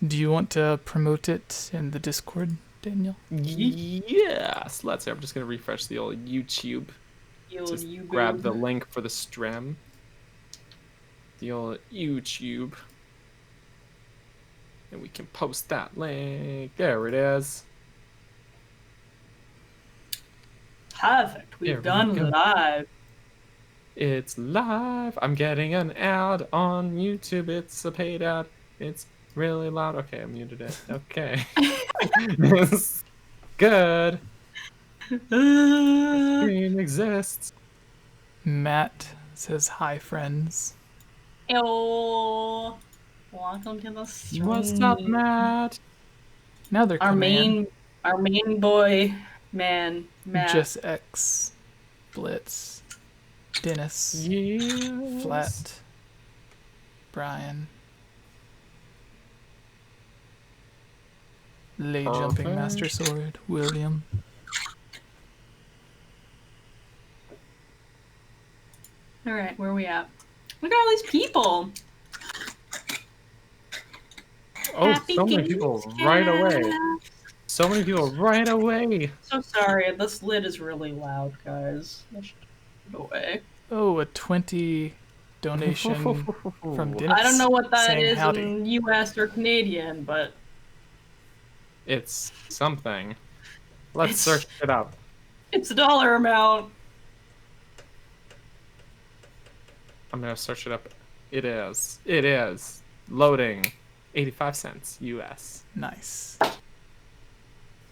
Do you want to promote it in the Discord, Daniel? Yes. Let's see. I'm just gonna refresh the old YouTube. Just grab the link for the stream. The old YouTube. And we can post that link. There it is. Perfect. We've done live. It's live. I'm getting an ad on YouTube. It's a paid ad. It's really loud. Okay, I muted it. Okay. Good. The stream exists. Matt says hi, friends. Yo. Welcome to the stream. What's up, Matt? Now they're coming our main boy, man, Matt. Just X, Blitz, Dennis, Yes. Flat, Brian, Lay Jumping Master Sword, William. All right, where are we at? Look at all these people. Oh, so many people right away. So many people right away. So sorry, this lid is really loud, guys. I should put it away. Oh, a 20 donation from Dennis. I don't know what that is howdy. in US or Canadian, but it's something. Let's search it up. It's a dollar amount. I'm gonna search it up. It is. It is. Loading. 85 cents US. Nice.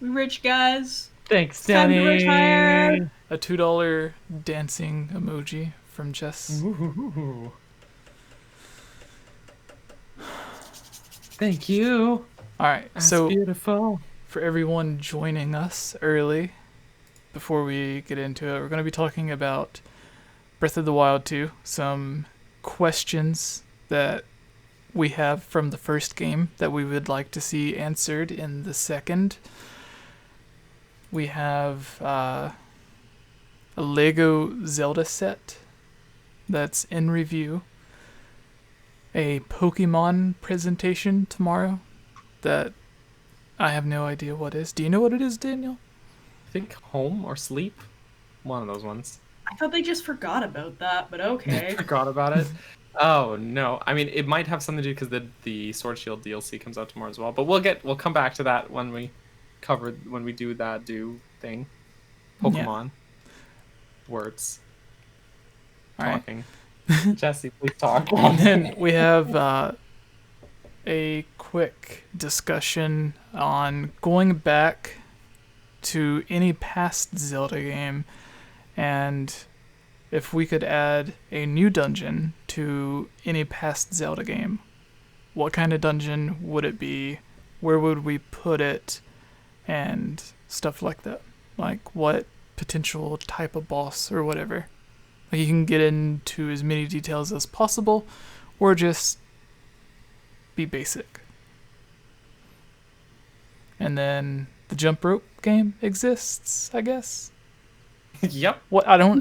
We rich guys. Thanks, Time to Danny. retire. A $2 dancing emoji from Jess. Ooh. Thank you. All right, That's so beautiful. for everyone joining us early, before we get into it, we're going to be talking about Breath of the Wild 2, some questions that we have from the first game that we would like to see answered in the second. We have a Lego Zelda set that's in review, a Pokemon presentation tomorrow that I have no idea what is. Do you know what it is, Daniel? I think home or sleep. One of those ones. I thought they just forgot about that, but okay. Forgot about it. Oh no! I mean, it might have something to do because the Sword Shield DLC comes out tomorrow as well. But we'll come back to that when we do that thing. Pokemon words. All right. Talking. Jesse, please talk. And then we have a quick discussion on going back to any past Zelda game and if we could add a new dungeon to any past Zelda game. What kind of dungeon would it be? Where would we put it? And stuff like that. Like what potential type of boss or whatever. Like you can get into as many details as possible or just be basic. And then the jump rope game exists, I guess. Yep. What I don't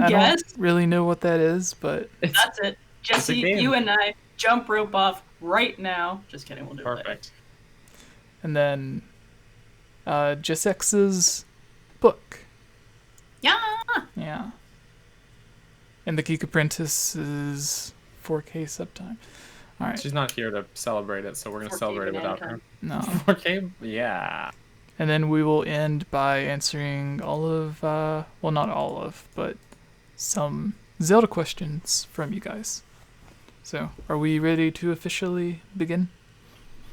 really know what that is, but that's it. Jesse, you and I jump rope off right now. Just kidding, we'll do it later. And then Just X's book. Yeah. Yeah. And the Geek Apprentice is 4K subtime. All right. She's not here to celebrate it, so we're gonna celebrate it without her. No. 4K, yeah. And then we will end by answering all of, well, not all of, but some Zelda questions from you guys. So, are we ready to officially begin?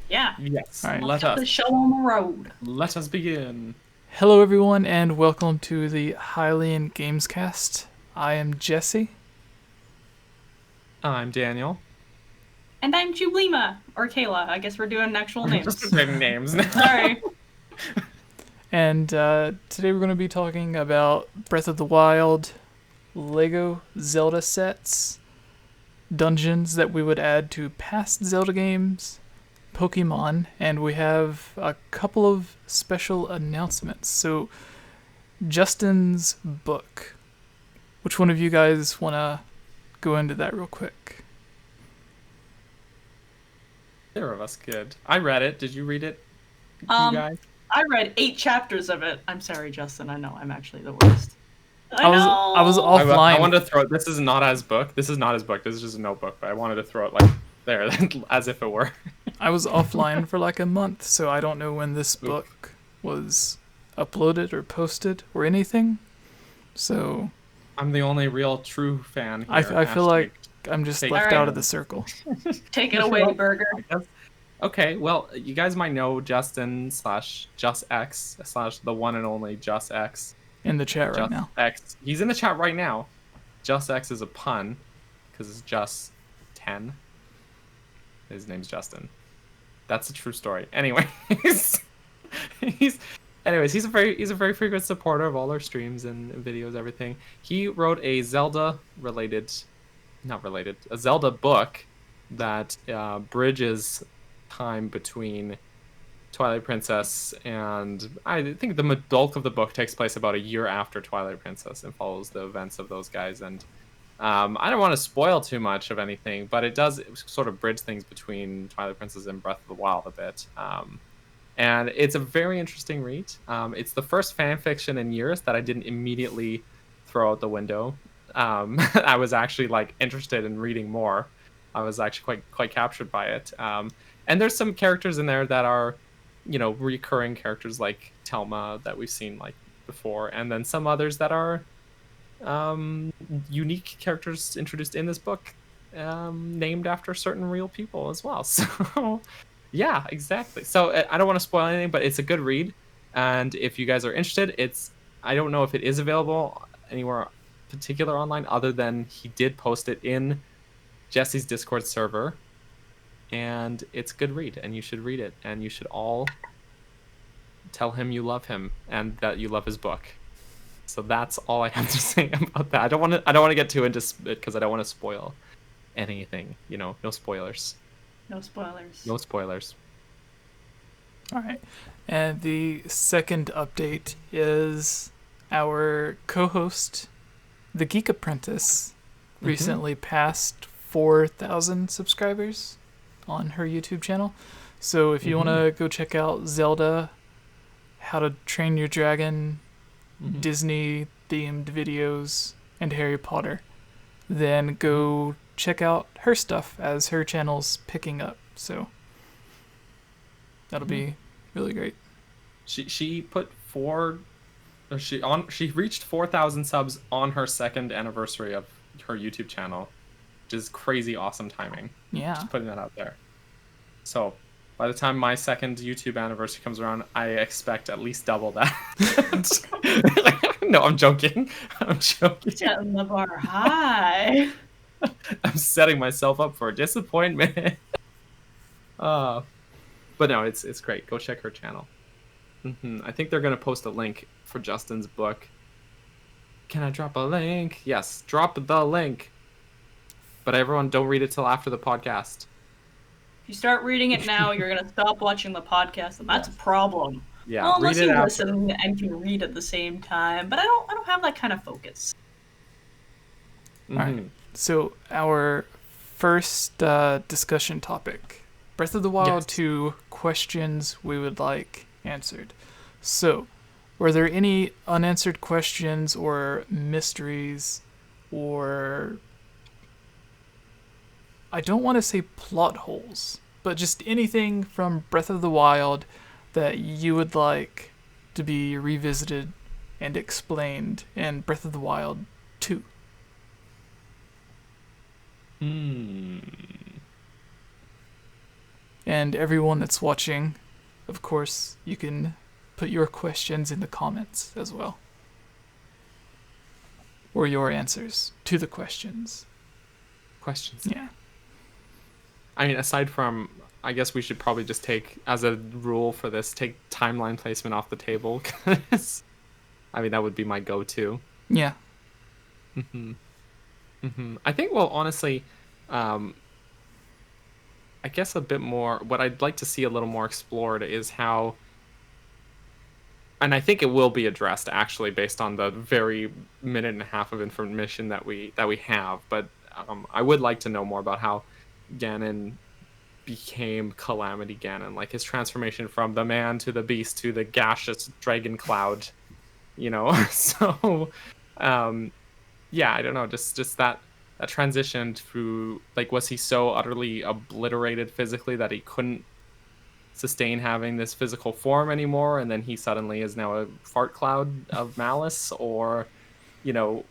Yeah. Yes. All right. Let's get the show on the road. Let us begin. Hello, everyone, and welcome to the Hylian Gamescast. I am Jesse. I'm Daniel. And I'm Jublima, or Kayla. I guess we're doing actual names. Just doing names. Sorry. And today we're going to be talking about Breath of the Wild, Lego Zelda sets, dungeons that we would add to past Zelda games, Pokemon, and we have a couple of special announcements. So, Justin's book. Which one of you guys want to go into that real quick? Neither of us could. I read it. Did you read it, you guys? I read 8 chapters of it. I'm sorry, Justin. I know I'm actually the worst. I was offline. I wanted to throw it. This is not his book. This is not his book. This is just a notebook. But I wanted to throw it like there, as if it were. I was offline for like a month, so I don't know when this book was uploaded or posted or anything. So I'm the only real true fan here. I feel like I'm just left out of the circle. Take it away, Burger. Okay, well, you guys might know Justin/JustX/ the one and only JustX. In the chat right now. X. He's in the chat right now. JustX is a pun because it's just 10. His name's Justin. That's a true story. Anyways, he's a very frequent supporter of all our streams and videos, everything. He wrote a Zelda book that bridges time between Twilight Princess and I think the bulk of the book takes place about a year after Twilight Princess and follows the events of those guys. And I don't want to spoil too much of anything, but it does sort of bridge things between Twilight Princess and Breath of the Wild a bit. And it's a very interesting read. It's the first fan fiction in years that I didn't immediately throw out the window. I was actually like interested in reading more. I was actually quite captured by it. And there's some characters in there that are, recurring characters like Telma that we've seen like before, and then some others that are unique characters introduced in this book, named after certain real people as well. So yeah, exactly. So I don't want to spoil anything, but it's a good read, and if you guys are interested, I don't know if it is available anywhere particular online other than he did post it in Jesse's Discord server. And it's a good read, and you should read it, and you should all tell him you love him and that you love his book. So that's all I have to say about that. I don't want to get too into it because I don't want to spoil anything. No spoilers. No spoilers. No spoilers. All right, and the second update is our co-host, the Geek Apprentice, recently passed 4,000 subscribers on her YouTube channel. So if you want to go check out Zelda, How to Train Your Dragon, Disney themed videos, and Harry Potter, then go check out her stuff as her channel's picking up. So that'll be really great. She reached 4,000 subs on her second anniversary of her YouTube channel, which is crazy awesome timing. Yeah. Just putting that out there. So by the time my second YouTube anniversary comes around, I expect at least double that. No, I'm joking. Setting the bar high. I'm setting myself up for disappointment. But no, it's great. Go check her channel. I think they're going to post a link for Justin's book. Can I drop a link? Yes, drop the link. But everyone, don't read it till after the podcast. If you start reading it now, you're gonna stop watching the podcast, and that's a problem. Yeah, well, unless read it you after. listen and can read at the same time. But I don't have that kind of focus. All right. So our first discussion topic: Breath of the Wild 2 questions we would like answered. So, were there any unanswered questions or mysteries, or I don't want to say plot holes, but just anything from Breath of the Wild that you would like to be revisited and explained in Breath of the Wild 2? And everyone that's watching, of course, you can put your questions in the comments as well. Or your answers to the questions. Yeah. I mean, aside from, I guess we should probably just take, as a rule for this, take timeline placement off the table. Cause, I mean, that would be my go-to. Yeah. I think, well, honestly, I guess a bit more, what I'd like to see a little more explored is how, and I think it will be addressed actually based on the very minute and a half of information that we have, but I would like to know more about how Ganon became Calamity Ganon, like his transformation from the man to the beast to the gaseous dragon cloud, you know. So yeah, I don't know, just that transition through, like, was he so utterly obliterated physically that he couldn't sustain having this physical form anymore, and then he suddenly is now a fart cloud of malice, or, you know,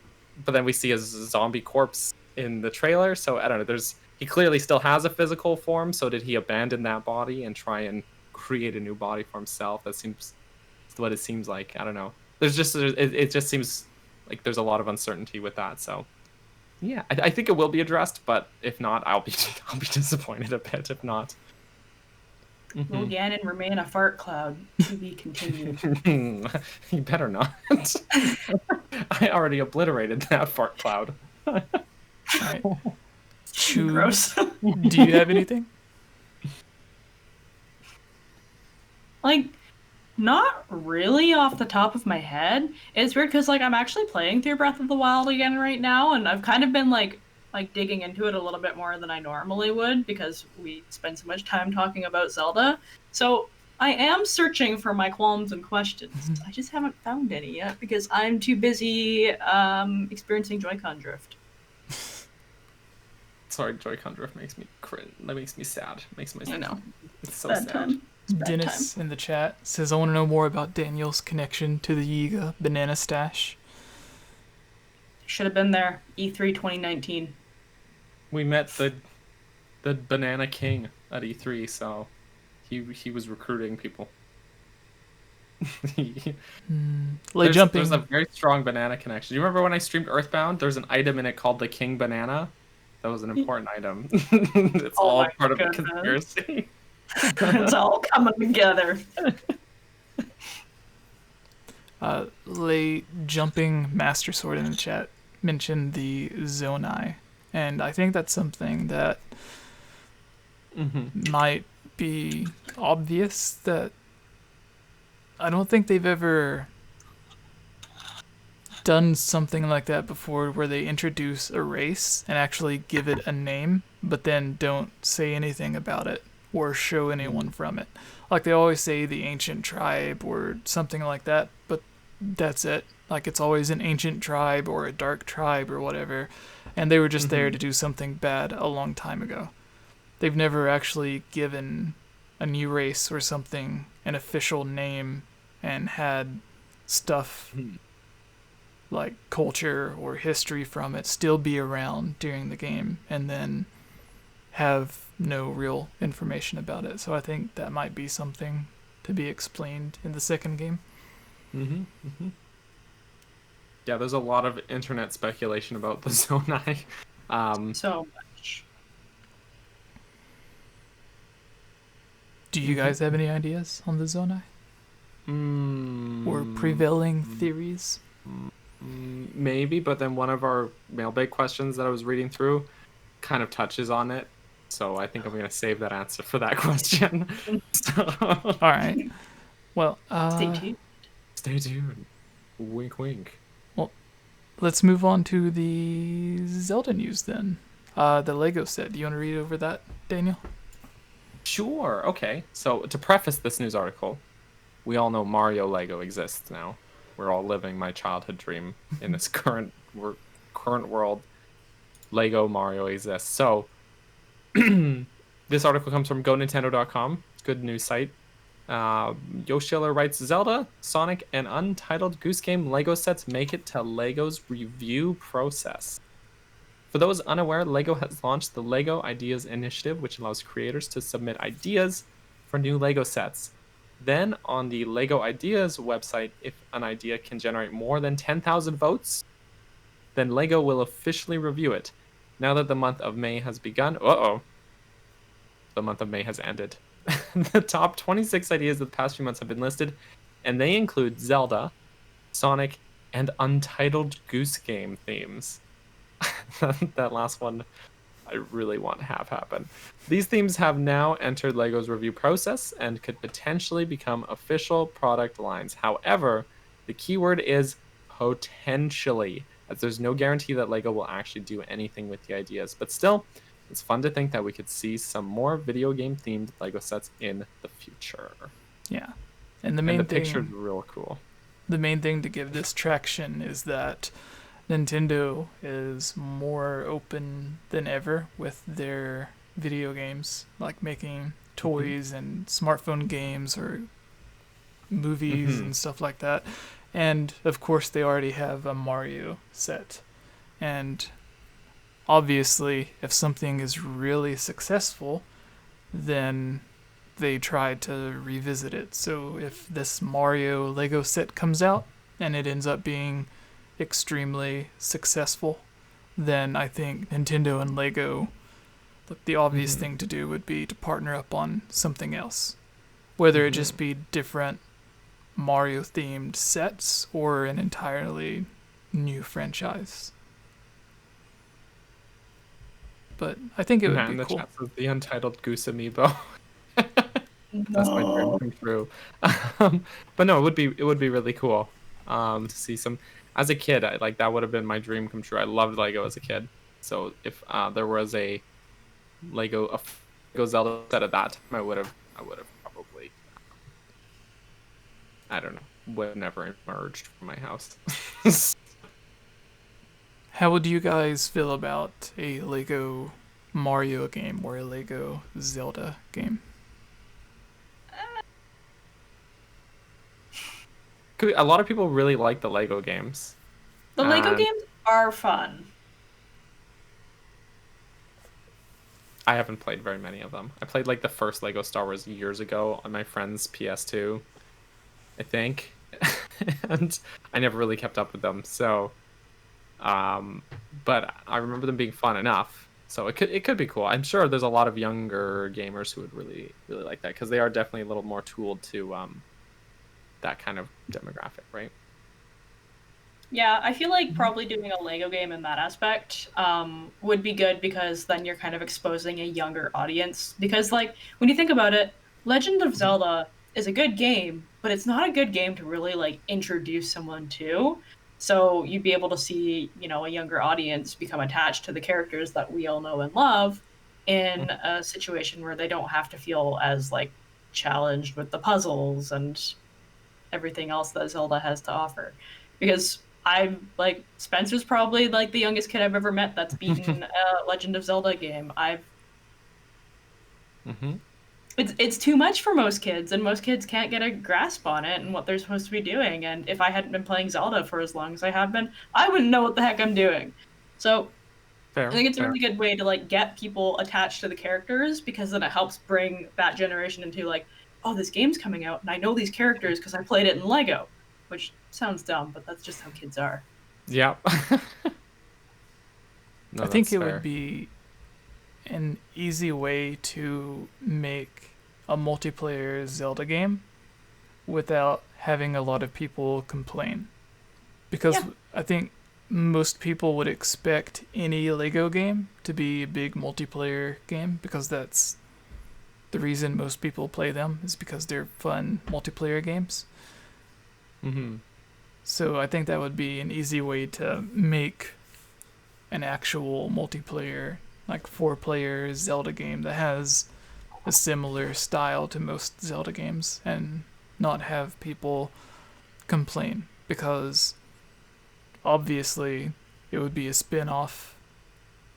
but then we see his zombie corpse in the trailer, so I don't know, he clearly still has a physical form, so did he abandon that body and try and create a new body for himself? That seems what it seems like. I don't know. It just seems like there's a lot of uncertainty with that, so yeah, I think it will be addressed, but if not, I'll be disappointed a bit if not. Will Ganon remain a fart cloud? To be continued. You better not. I already obliterated that fart cloud. Right. Gross. Do you have anything? Like, not really off the top of my head. It's weird because, like, I'm actually playing through Breath of the Wild again right now, and I've kind of been, like digging into it a little bit more than I normally would because we spend so much time talking about Zelda. So I am searching for my qualms and questions. I just haven't found any yet because I'm too busy experiencing Joy-Con drift. Sorry, Joy-Con drift makes me cringe. That makes me sad. Makes me sad. I know. It's so Bad sad. time. Dennis in the chat says, I want to know more about Daniel's connection to the Yiga banana stash. Should have been there. E3 2019. We met the Banana King at E3, so he was recruiting people. There's a very strong banana connection. You remember when I streamed Earthbound? There's an item in it called the King Banana. That was an important item. It's all part of a conspiracy. It's all coming together. Lay Jumping Master Sword in the chat mentioned the Zonai, and I think that's something that might be obvious, that I don't think they've ever done something like that before, where they introduce a race and actually give it a name, but then don't say anything about it or show anyone from it. Like, they always say the ancient tribe or something like that, but that's it. Like, it's always an ancient tribe or a dark tribe or whatever, and they were just there to do something bad a long time ago. They've never actually given a new race or something an official name and had stuff like culture or history from it still be around during the game and then have no real information about it. So I think that might be something to be explained in the second game. Yeah, there's a lot of internet speculation about the Zonai. So much. Do you guys have any ideas on the Zonai? Or prevailing theories? Maybe, but then one of our mailbag questions that I was reading through kind of touches on it. So I think I'm going to save that answer for that question. All right. Well, Stay tuned. Wink, wink. Well, let's move on to the Zelda news then. The Lego set. Do you want to read over that, Daniel? Sure. Okay. So to preface this news article, we all know Mario Lego exists now. We're all living my childhood dream in this current world. Lego Mario exists. So this article comes from GoNintendo.com. Good news site. Yoshiller writes, Zelda, Sonic, and Untitled Goose Game Lego sets make it to Lego's review process. For those unaware, Lego has launched the Lego Ideas Initiative, which allows creators to submit ideas for new Lego sets. Then on the Lego Ideas website, if an idea can generate more than 10,000 votes, then Lego will officially review it. Now that the month of May has begun, the month of May has ended. The top 26 ideas of the past few months have been listed, and they include Zelda, Sonic, and Untitled Goose Game themes. That last one I really want to have happen. These themes have now entered Lego's review process and could potentially become official product lines. However, the keyword is potentially, as there's no guarantee that Lego will actually do anything with the ideas. But still, It's fun to think that we could see some more video game themed Lego sets in the future. Yeah. And the And main the thing, picture's real cool. the main thing to give this traction is that Nintendo is more open than ever with their video games, like making toys and smartphone games or movies and stuff like that. And of course, they already have a Mario set. And obviously, if something is really successful, then they try to revisit it. So if this Mario Lego set comes out and it ends up being extremely successful, then I think Nintendo and Lego, the obvious thing to do would be to partner up on something else. Whether it just be different Mario themed sets or an entirely new franchise. But I think it would be the cool. chat says the Untitled Goose Amiibo. That's my dream come true. But no, it would be really cool to see some. As a kid, that would have been my dream come true. I loved Lego as a kid. So if there was a Lego Zelda set at that time, I would have probably, I don't know, would have never emerged from my house. How would you guys feel about a Lego Mario game or a Lego Zelda game? A lot of people really like the Lego games. The Lego games are fun. I haven't played very many of them. I played like the first Lego Star Wars years ago on my friend's PS2, I think, and I never really kept up with them. So, but I remember them being fun enough. So it could be cool. I'm sure there's a lot of younger gamers who would really like that because they are definitely a little more tooled to that kind of demographic, right? Yeah, I feel like probably doing a Lego game in that aspect would be good because then you're kind of exposing a younger audience. Because, like, when you think about it, Legend of Zelda is a good game, but it's not a good game to really, like, introduce someone to. So you'd be able to see, you know, a younger audience become attached to the characters that we all know and love in a situation where they don't have to feel as, like, challenged with the puzzles and everything else that Zelda has to offer. Because I'm like, Spencer's probably like the youngest kid I've ever met that's beaten a Legend of Zelda game. It's too much for most kids, and most kids can't get a grasp on it and what they're supposed to be doing. And if I hadn't been playing Zelda for as long as I have been, I wouldn't know what the heck I'm doing. So I think it's a really good way to like get people attached to the characters because then it helps bring that generation into like, oh, this game's coming out and I know these characters because I played it in Lego, which sounds dumb, but that's just how kids are. Yeah. I think it would be an easy way to make a multiplayer Zelda game without having a lot of people complain. Because I think most people would expect any Lego game to be a big multiplayer game because that's the reason most people play them is because they're fun multiplayer games. So I think that would be an easy way to make an actual multiplayer, like 4-player Zelda game that has a similar style to most Zelda games and not have people complain because obviously it would be a spin-off,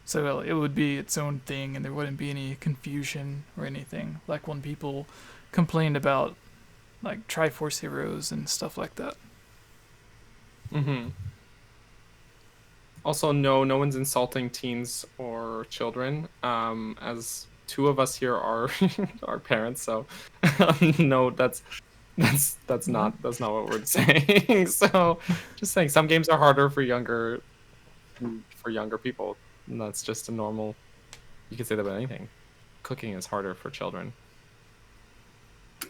so it would be its own thing and there wouldn't be any confusion or anything like when people complained about like Triforce Heroes and stuff like that. Also, no one's insulting teens or children. As two of us here are are parents, so no, that's not what we're saying. So, just saying, some games are harder for younger people. And that's just a normal. You can say that about anything. Cooking is harder for children.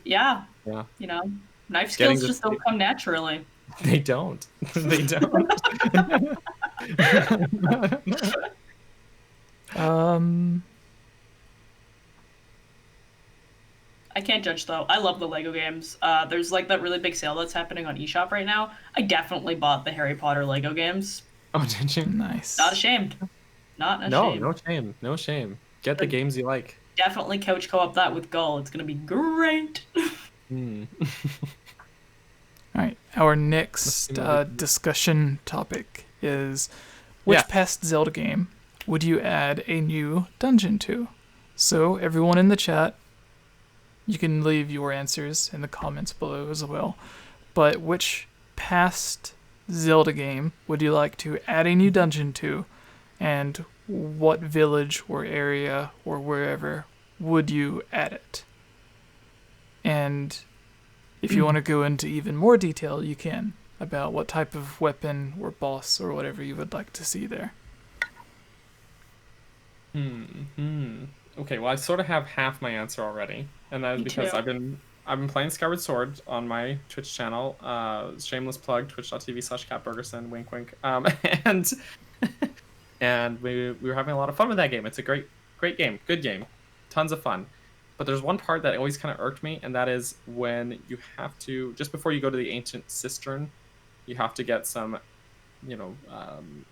Yeah. Yeah. You know, knife skills just don't come naturally. They don't. They don't. I can't judge though. I love the Lego games. There's like that really big sale that's happening on eShop right now. I definitely bought the Harry Potter Lego games. Oh, did you? Nice. Not ashamed. Not ashamed. No shame. No shame. Get the games you like. Definitely couch co-op that with Gull. It's gonna be great. Hmm. All right, our next discussion topic is which past Zelda game would you add a new dungeon to? So everyone in the chat, you can leave your answers in the comments below as well. But which past Zelda game would you like to add a new dungeon to, and what village or area or wherever would you add it? And if you want to go into even more detail, you can, about what type of weapon or boss or whatever you would like to see there. Okay, well, I sort of have half my answer already, and that is because I've been playing Skyward Sword on my Twitch channel. Shameless plug: twitch.tv/CatBurgerson. Wink, wink. And we were having a lot of fun with that game. It's a great game, good game, tons of fun. But there's one part that always kind of irked me, and that is when you have to, just before you go to the ancient cistern, you have to get some,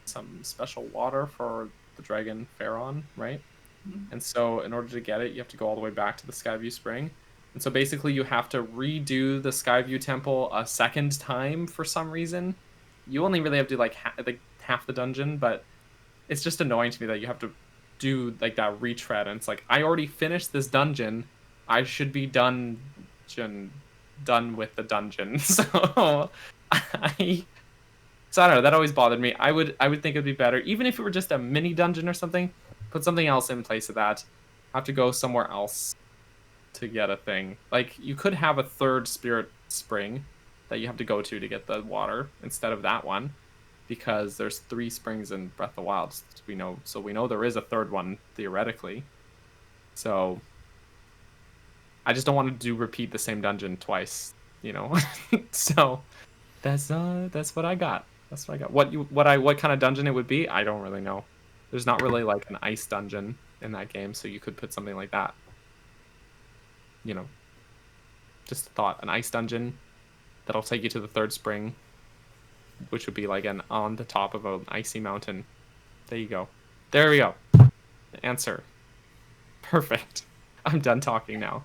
some special water for the dragon Pharaon, right? Mm-hmm. And so in order to get it, you have to go all the way back to the Skyview Spring. And so basically you have to redo the Skyview Temple a second time for some reason. You only really have to do like half the dungeon, but it's just annoying to me that you have to do like that retread, and it's like, I already finished this dungeon, I should be done with the dungeon. So I don't know, that always bothered me. I would think it'd be better, even if it were just a mini dungeon or something, put something else in place of that. Have to go somewhere else to get a thing. Like, you could have a third spirit spring that you have to go to get the water instead of that one, because there's 3 springs in Breath of the Wild. We know there is a third one theoretically. So I just don't want to repeat the same dungeon twice, So that's what I got. That's what I got. What kind of dungeon it would be, I don't really know. There's not really like an ice dungeon in that game, so you could put something like that. Just a thought, an ice dungeon that'll take you to the 3rd spring, which would be like on the top of an icy mountain. There you go. There we go. Answer. Perfect. I'm done talking now.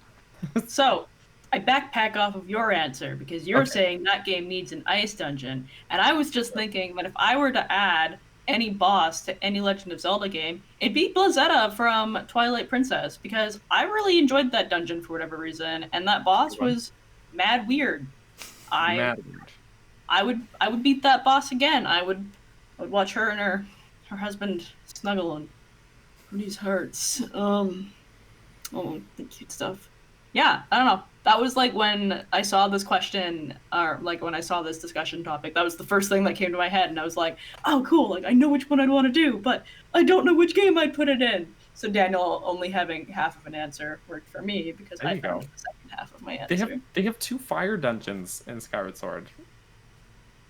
So, I backpack off of your answer, because you're saying that game needs an ice dungeon, and I was just thinking that if I were to add any boss to any Legend of Zelda game, it'd be Blizzetta from Twilight Princess, because I really enjoyed that dungeon for whatever reason, and that boss was mad weird. I would beat that boss again. I would watch her and her husband snuggle and these hearts. The cute stuff. Yeah, I don't know. That was like when I saw this question, or like when I saw this discussion topic, that was the first thing that came to my head, and I was like, oh cool, like I know which one I'd want to do, but I don't know which game I'd put it in. So Daniel only having half of an answer worked for me, because I found the second half of my answer. They have 2 fire dungeons in Skyward Sword.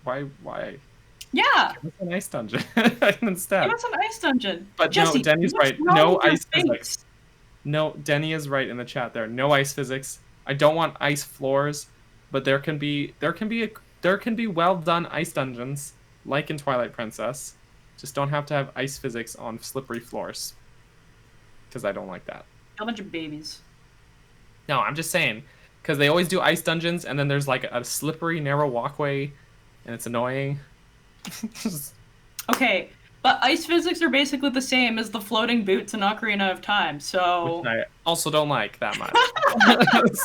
Why? Yeah. Give us an ice dungeon instead. Give us an ice dungeon. But Jesse, no, Denny's right. No ice physics. No, Denny is right in the chat there. No ice physics. I don't want ice floors, but there can be well done ice dungeons like in Twilight Princess. Just don't have to have ice physics on slippery floors, because I don't like that. A bunch of babies. No, I'm just saying, because they always do ice dungeons, and then there's like a slippery, narrow walkway, and it's annoying. Okay, but ice physics are basically the same as the floating boots in Ocarina of Time, so... Which I also don't like that much.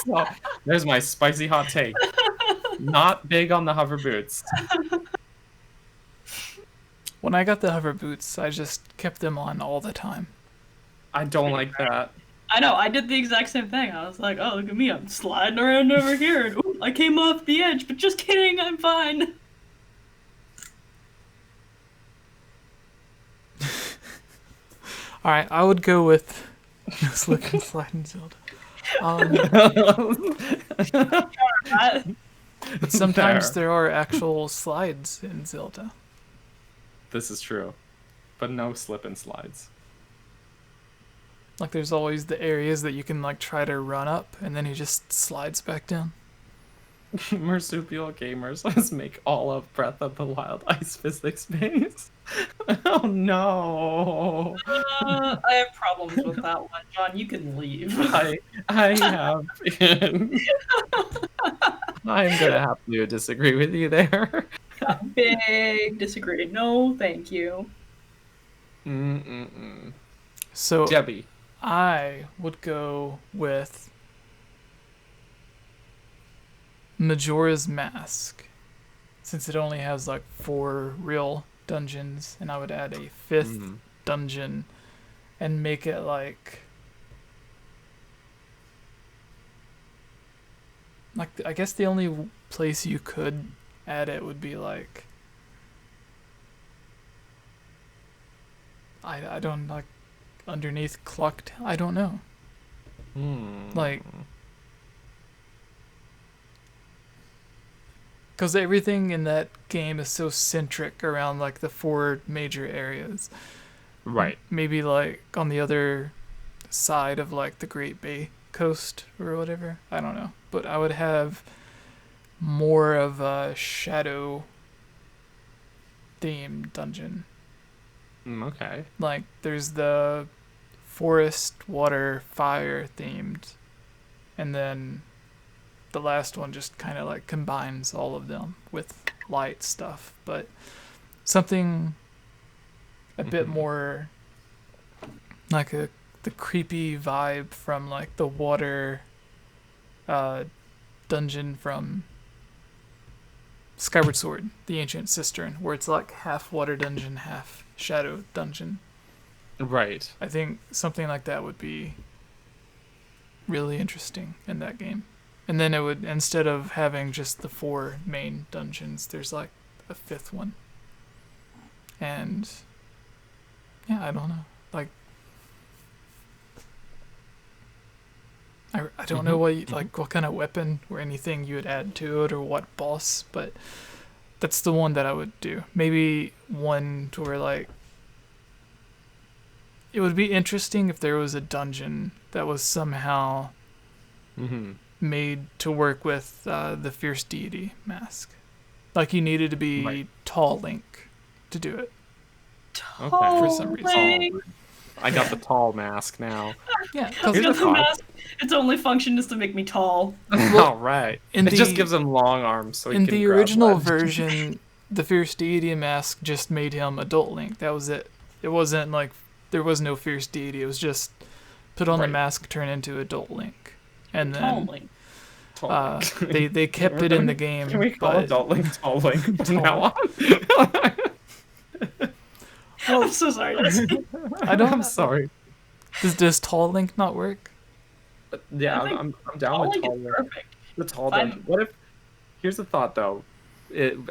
So, there's my spicy hot take. Not big on the hover boots. When I got the hover boots, I just kept them on all the time. I don't like that. I know, I did the exact same thing. I was like, oh, look at me, I'm sliding around over here, and ooh, I came off the edge, but just kidding, I'm fine. Alright, I would go with Slip and Slide in Zelda. But sometimes there are actual slides in Zelda. This is true. But no slip and slides. Like, there's always the areas that you can like try to run up, and then he just slides back down. Marsupial gamers, let's make all of Breath of the Wild ice physics based. Oh no. I have problems with that one, John. You can leave. I have been. I'm gonna have to disagree with you there. Big disagree. No, thank you. So Debbie. I would go with Majora's Mask, since it only has like 4 real dungeons, and I would add a 5th dungeon and make it like I guess the only place you could add it would be like I don't like underneath Clock Town. I don't know. Like, because everything in that game is so centric around like the 4 major areas. Right. Maybe like on the other side of like the Great Bay Coast or whatever. I don't know. But I would have more of a shadow themed dungeon. Okay. Like there's the forest, water, fire themed, and then the last one just kind of like combines all of them with light stuff, but something a bit more like the creepy vibe from like the water dungeon from Skyward Sword, the Ancient Cistern, where it's like half water dungeon, half shadow dungeon. Right. I think something like that would be really interesting in that game. And then it would, instead of having just the 4 main dungeons, there's like a 5th one. And yeah, I don't know. Like, I don't know what what kind of weapon or anything you would add to it or what boss, but that's the one that I would do. Maybe one to where like it would be interesting if there was a dungeon that was somehow made to work with the Fierce Deity mask. Like you needed to be tall Link to do it. Okay. For some reason. I got the tall mask now. Yeah, I've got the mask. Its only function is to make me tall. All right. In It just gives him long arms so he in can the grab original ledge. version, the Fierce Deity mask just made him adult Link. That was it. It wasn't like there was no Fierce Deity. It was just put on the mask, turn into adult Link, and Tall then Link. they kept it in the game. Can we call but adult Link tall Link from now on? I'm so sorry. I'm sorry. Does tall Link not work? Yeah, I think I'm down with tall Link is Link. perfect. The tall Fine. dungeon. What if? Here's the thought though.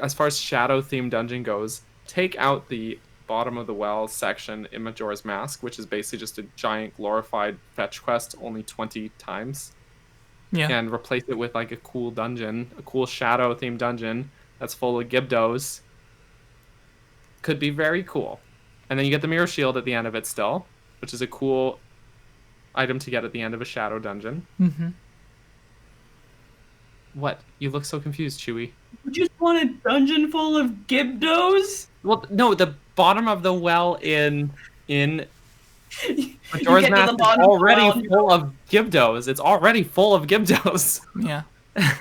As far as shadow themed dungeon goes, take out the bottom of the well section in Majora's Mask, which is basically just a giant glorified fetch quest, only 20 times. Yeah. And replace it with like a cool dungeon, a cool shadow themed dungeon that's full of Gibdos. Could be very cool. And then you get the mirror shield at the end of it still, which is a cool item to get at the end of a shadow dungeon. Mm-hmm. What? You look so confused, Chewie. You just want a dungeon full of Gibdos? Well, no, the bottom of the well in Majora's get to the Mask is bottom already of the well, full of Gibdos. It's already full of Gibdos. Yeah.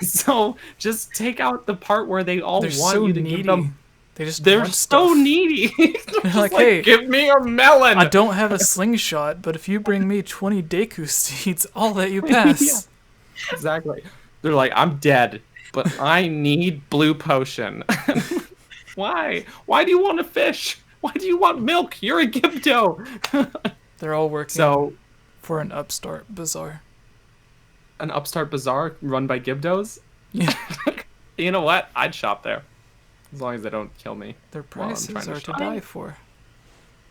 So just take out the part where they all They're want so you to needy. give them. They're They're want so stuff. needy. They're like, Like, hey, give me a melon. I don't have a slingshot, but if you bring me 20 Deku seeds, I'll let you pass. Yeah. Exactly. They're like, I'm dead, but I need blue potion. Why? Why do you want a fish? Why do you want milk? You're a Gibdo. They're all working for an upstart bazaar. An upstart bazaar run by Gibdos? Yeah. You know what? I'd shop there. As long as they don't kill me. Their while I'm prices trying to are to shop. die for.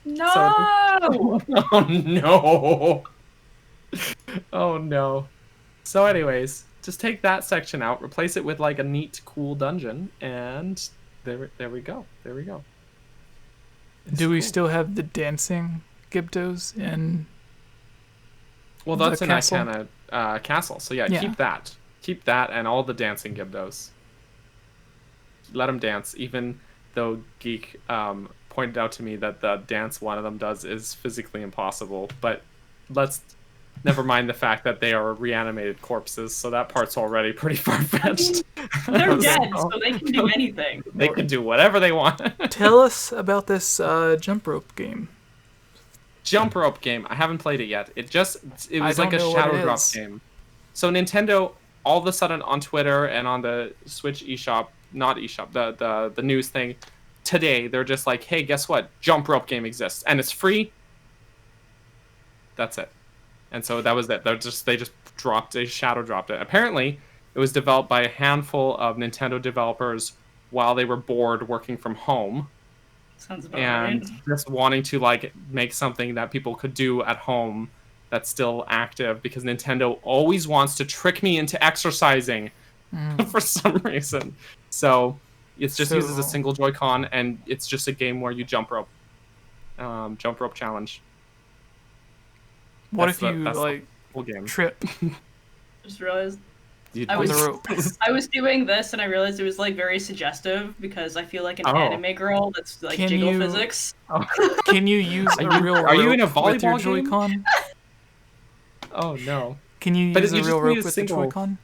No! Oh no. Oh no. So anyways, just take that section out, replace it with like a neat, cool dungeon, and there we go. There we go. Do we cool. still have the dancing Gibdos in Well, that's the an castle? Icana castle, so yeah, Yeah. keep that. Keep that and all the dancing Gibdos. Let them dance, even though Geek pointed out to me that the dance one of them does is physically impossible. But let's never mind the fact that they are reanimated corpses, so that part's already pretty far-fetched. They're dead, so they can do anything. They can do whatever they want. Tell us about this jump rope game. Jump rope game. I haven't played it yet. It was like a know shadow what it drop is. game. So Nintendo, all of a sudden on Twitter and on the Switch eShop, not eShop, the news thing, today they're just like, hey, guess what? Jump rope game exists and it's free. That's it. And so that was it. They just shadow dropped it. Apparently, it was developed by a handful of Nintendo developers while they were bored working from home. Sounds about And right. just wanting to like make something that people could do at home that's still active, because Nintendo always wants to trick me into exercising for some reason. So it's just uses a single Joy-Con, and it's just a game where you jump rope challenge. What That's if the- you that's the like whole game. trip Just realized You'd I on was- the rope? I was doing this and I realized it was like very suggestive because I feel like an Oh. anime girl that's like Can jiggle you- physics. Can you use a real are you in a rope with your volleyball game? Joy-Con? Oh no. Can you But use you a just real need rope a with single- the Joy-Con?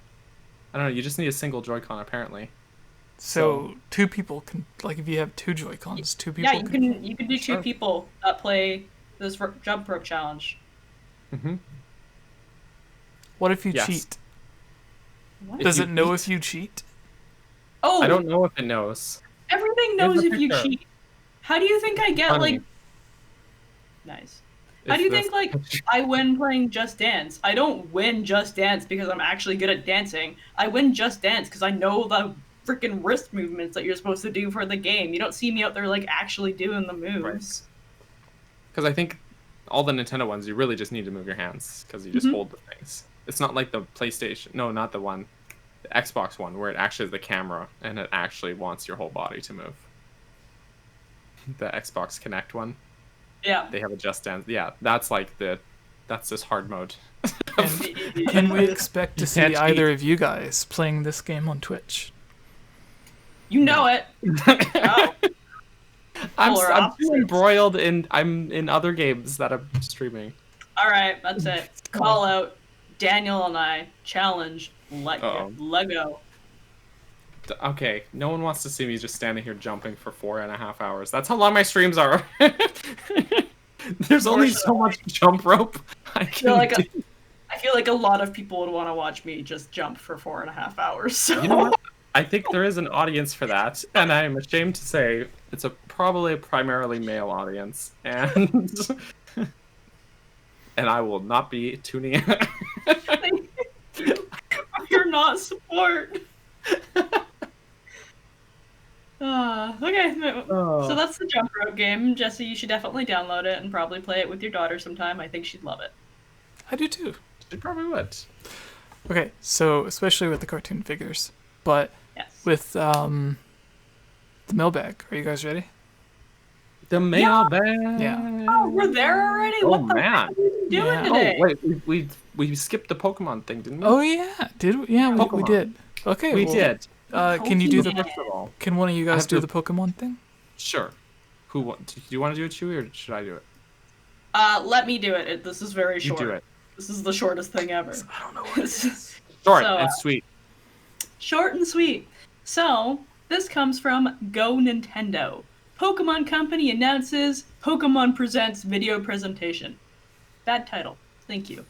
I don't know. You just need a single Joy-Con apparently. So two people can, like, if you have two Joy-Cons, two people Yeah, you can do two Sure. people that play this jump rope challenge. Mm-hmm. What if you Yes. cheat? What? Does you it know cheat? if you cheat? Oh, I don't know if it knows. everything Here's knows the if you picture. cheat. How do you think I get Funny. like? Nice. How do you think like I win playing Just Dance? I don't win Just Dance because I'm actually good at dancing. I win Just Dance because I know the freaking wrist movements that you're supposed to do for the game. You don't see me out there like actually doing the moves. Because I think all the Nintendo ones, you really just need to move your hands because you just hold the things. It's not like the PlayStation. No, not the one. The Xbox one, where it actually is the camera and it actually wants your whole body to move. The Xbox Kinect one, Yeah. they have a Just Dance. Yeah, that's this hard mode. And can we expect to You see can't either cheat. of you guys playing this game on Twitch? You know it. Oh. I'm Polar too opposites. embroiled I'm in other games that I'm streaming. All right, that's it. Call out. Daniel and I challenge Uh-oh. Lego. Okay, no one wants to see me just standing here jumping for 4.5 hours. That's how long my streams are. There's only so much jump rope I can do. I feel like a lot of people would want to watch me just jump for 4.5 hours. So. You know what? I think there is an audience for that, and I am ashamed to say it's probably a primarily male audience, and and I will not be tuning in. You're not support. Okay, so that's the jump rope game. Jesse, you should definitely download it and probably play it with your daughter sometime. I think she'd love it. I do too. She probably would. Okay, so especially with the cartoon figures, but Yes. with the mailbag, are you guys ready? The mailbag. Yeah. Oh, we're there already? Oh, What the man. heck are you doing Yeah. today? Oh wait, we skipped the Pokemon thing, didn't we? Oh yeah, did we? Yeah, we Pokemon. did. Okay, we well, did. Can you do the? Pokemon. First of all, Can one of you I guys have do to- the Pokemon thing? sure. Do you want to do it, Chewy, or should I do it? Let me do it. This is very You short. do it. This is the shortest thing ever. I don't know what it is. Short So, and sweet. Short and sweet. So, this comes from Go Nintendo. Pokemon Company announces Pokemon Presents video presentation. Bad title. Thank you.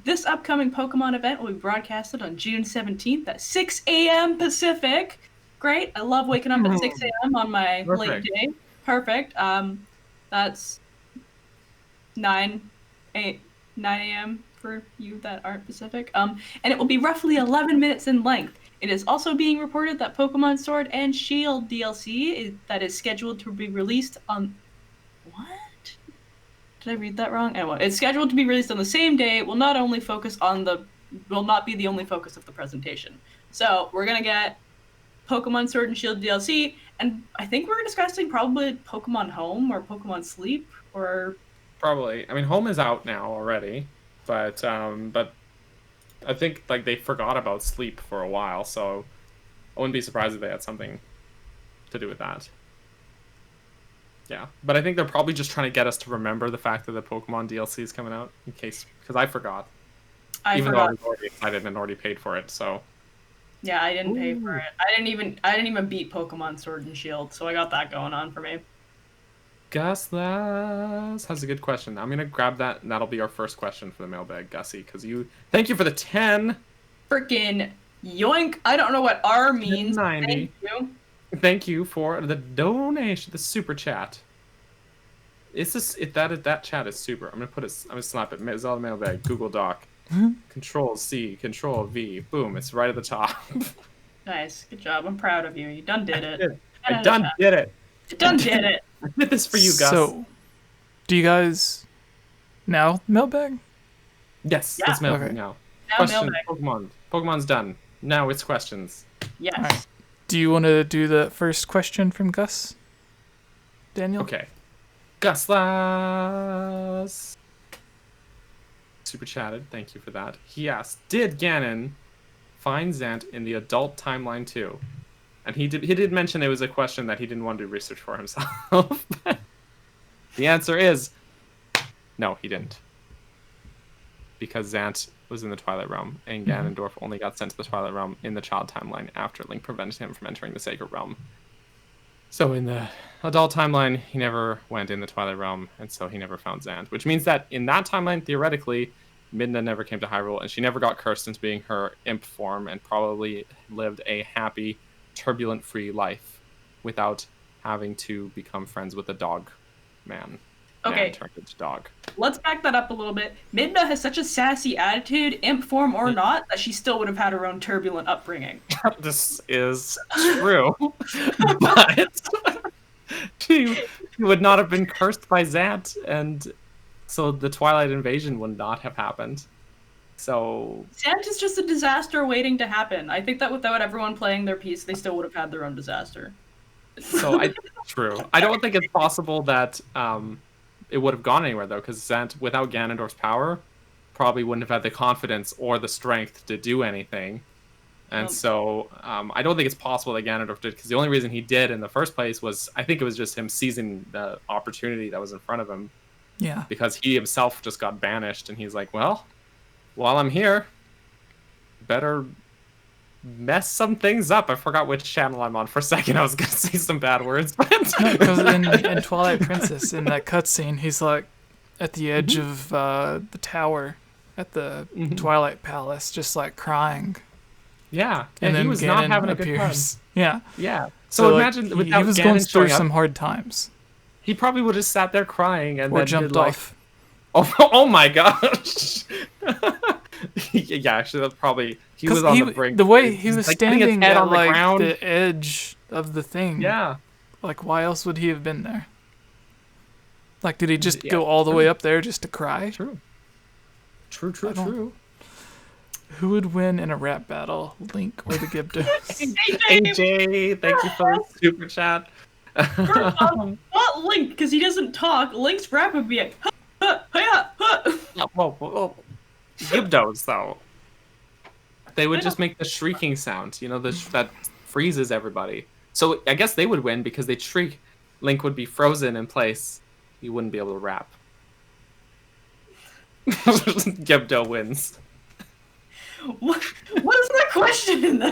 This upcoming Pokemon event will be broadcasted on June 17th at 6 a.m. Pacific. Great. I love waking up at 6 a.m. on my late Perfect. day. Perfect. That's 9 a.m. for you that aren't Pacific. And it will be roughly 11 minutes in length. It is also being reported that Pokemon Sword and Shield DLC that is scheduled to be released on... What? Did I read that wrong? Anyway, it's scheduled to be released on the same day. It will not only focus on will not be the only focus of the presentation. So we're gonna get Pokemon Sword and Shield DLC, and I think we're discussing probably Pokemon Home or Pokemon Sleep or... Probably. I mean, Home is out now already, but I think like they forgot about sleep for a while, so I wouldn't be surprised if they had something to do with that. Yeah, but I think they're probably just trying to get us to remember the fact that the Pokemon DLC is coming out, in case, because I forgot. Even though I was already excited and already paid for it, so. Yeah, I didn't pay for it. I didn't even beat Pokemon Sword and Shield, so I got that going on for me. Guslas has a good question. I'm gonna grab that, and that'll be our first question for the mailbag, Gussie, because thank you for the 10. Freaking yoink! I don't know what R means. 90. Thank you. Thank you for the donation, the super chat. That chat is super. I'm gonna slap it. Zelda mailbag, Google Doc, Control C, Control V, boom. It's right at the top. Nice, good job. I'm proud of you. You done did it. I done did it. You done did it. I did this for you, Gus. So, do you guys now mailbag? Yes, Yeah. it's mailbag Okay. now. Now Question, mailbag. Pokemon's done. Now it's questions. Yes. All right. Do you want to do the first question from Gus? Daniel? Okay. Guslas super chatted. Thank you for that. He asked, "Did Ganon find Zant in the adult timeline too?" And he did mention it was a question that he didn't want to do research for himself. The answer is no, he didn't. Because Zant was in the Twilight Realm, and Ganondorf only got sent to the Twilight Realm in the child timeline after Link prevented him from entering the Sacred Realm. So in the adult timeline, he never went in the Twilight Realm, and so he never found Zant. Which means that in that timeline, theoretically, Midna never came to Hyrule, and she never got cursed into being her imp form, and probably lived a happy, turbulent-free life without having to become friends with a dog man. Okay. Man turned into dog. Let's back that up a little bit. Midna has such a sassy attitude, imp form or not, that she still would have had her own turbulent upbringing. This is true, but she would not have been cursed by Zant, and so the Twilight Invasion would not have happened. So Zant is just a disaster waiting to happen. I think that without everyone playing their piece, they still would have had their own disaster. True. I don't think it's possible that it would have gone anywhere though, because Zant, without Ganondorf's power, probably wouldn't have had the confidence or the strength to do anything. And so I don't think it's possible that Ganondorf did, because the only reason he did in the first place was, I think it was just him seizing the opportunity that was in front of him. Yeah. Because he himself just got banished, and he's like, well, while I'm here, better mess some things up. I forgot which channel I'm on for a second. I was going to say some bad words. Because in Twilight Princess, in that cutscene, he's like at the edge of the tower at the Twilight Palace, just like crying. Yeah, And then he was Ganon not having a good appears. time. Yeah. Yeah. So imagine like, without he was Ganon going through showing up, some hard times. he probably would have sat there crying and Or then jumped did, like, off. Oh my gosh. Yeah, actually, that's probably he was on the brink. The way he was like, putting his standing head at on the like ground. the edge of the thing. Yeah. Like, why else would he have been there? Like, did he just Yeah, go all the true. way up there just to cry? True. I don't- Who would win in a rap battle, Link or the Gyarados? AJ, thank you for the super chat. Not Link, because he doesn't talk. Link's rap would be like, Well, Gyarados though. They would just make the shrieking sound, that freezes everybody. So I guess they would win because they'd shriek. Link would be frozen in place. He wouldn't be able to rap. Gyarados wins. What is that question in there?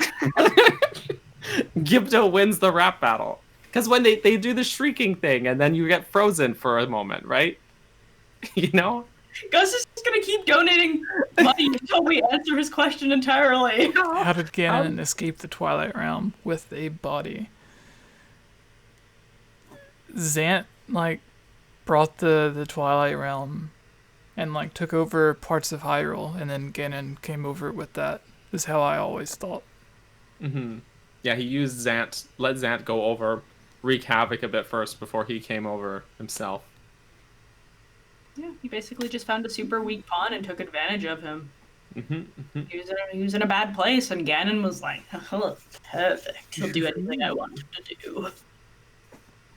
Gyarados wins the rap battle. Because when they do the shrieking thing and then you get frozen for a moment, right? Gus is just gonna keep donating money until we answer his question entirely. How did Ganon escape the Twilight Realm with a body? Zant, brought the Twilight Realm and, took over parts of Hyrule, and then Ganon came over with that, is how I always thought. Mm-hmm. Yeah, he used Zant, let Zant go over, wreak havoc a bit first before he came over himself. Yeah, he basically just found a super weak pawn and took advantage of him. Mm-hmm, mm-hmm. He was in a bad place, and Ganon was like, oh, perfect. He'll do anything I want him to do.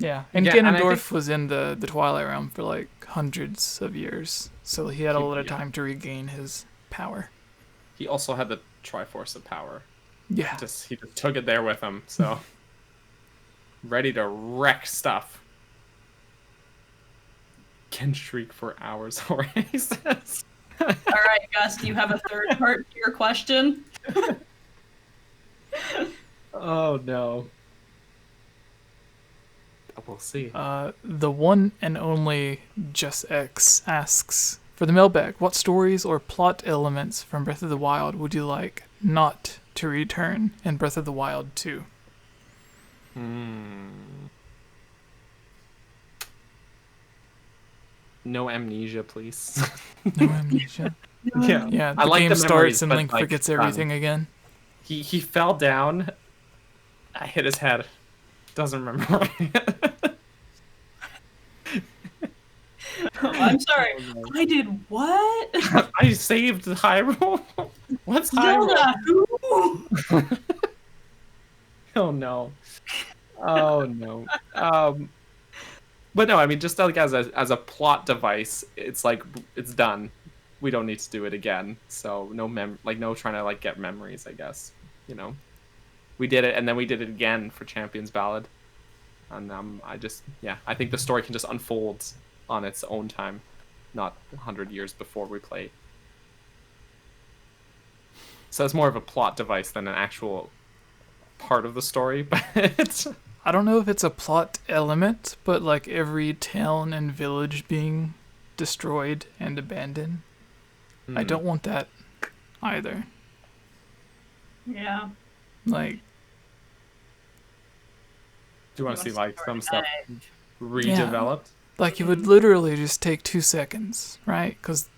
Yeah, and Yeah, and I Ganondorf think- was in the Twilight Realm for hundreds of years, so he had a lot of time to regain his power. He also had the Triforce of Power. Yeah. He just took it there with him, so ready to wreck stuff. Can shriek for hours, Jorge says. All right, Gus, do you have a third part to your question? Oh no. We'll see. The one and only Just X asks, for the mailbag, what stories or plot elements from Breath of the Wild would you like not to return in Breath of the Wild 2? No amnesia, please. No amnesia. Yeah. Yeah, the I like game the memories, starts and but, Link like, forgets everything again. He fell down. I hit his head. Doesn't remember. Oh, I'm sorry. I did what? I saved Hyrule. What's Hyrule? Zelda, who? Oh no. Oh no. But no, I mean, just like as a plot device, it's like it's done. We don't need to do it again. So no no trying to like get memories, I guess. You know, we did it, and then we did it again for Champions Ballad, and I think the story can just unfold on its own time, not 100 years before we play. So it's more of a plot device than an actual part of the story, but I don't know if it's a plot element, but like every town and village being destroyed and abandoned. I don't want that either. Yeah. Like, do you want to see like some stuff Nice. redeveloped? Like it would literally just take 2 seconds, right? Because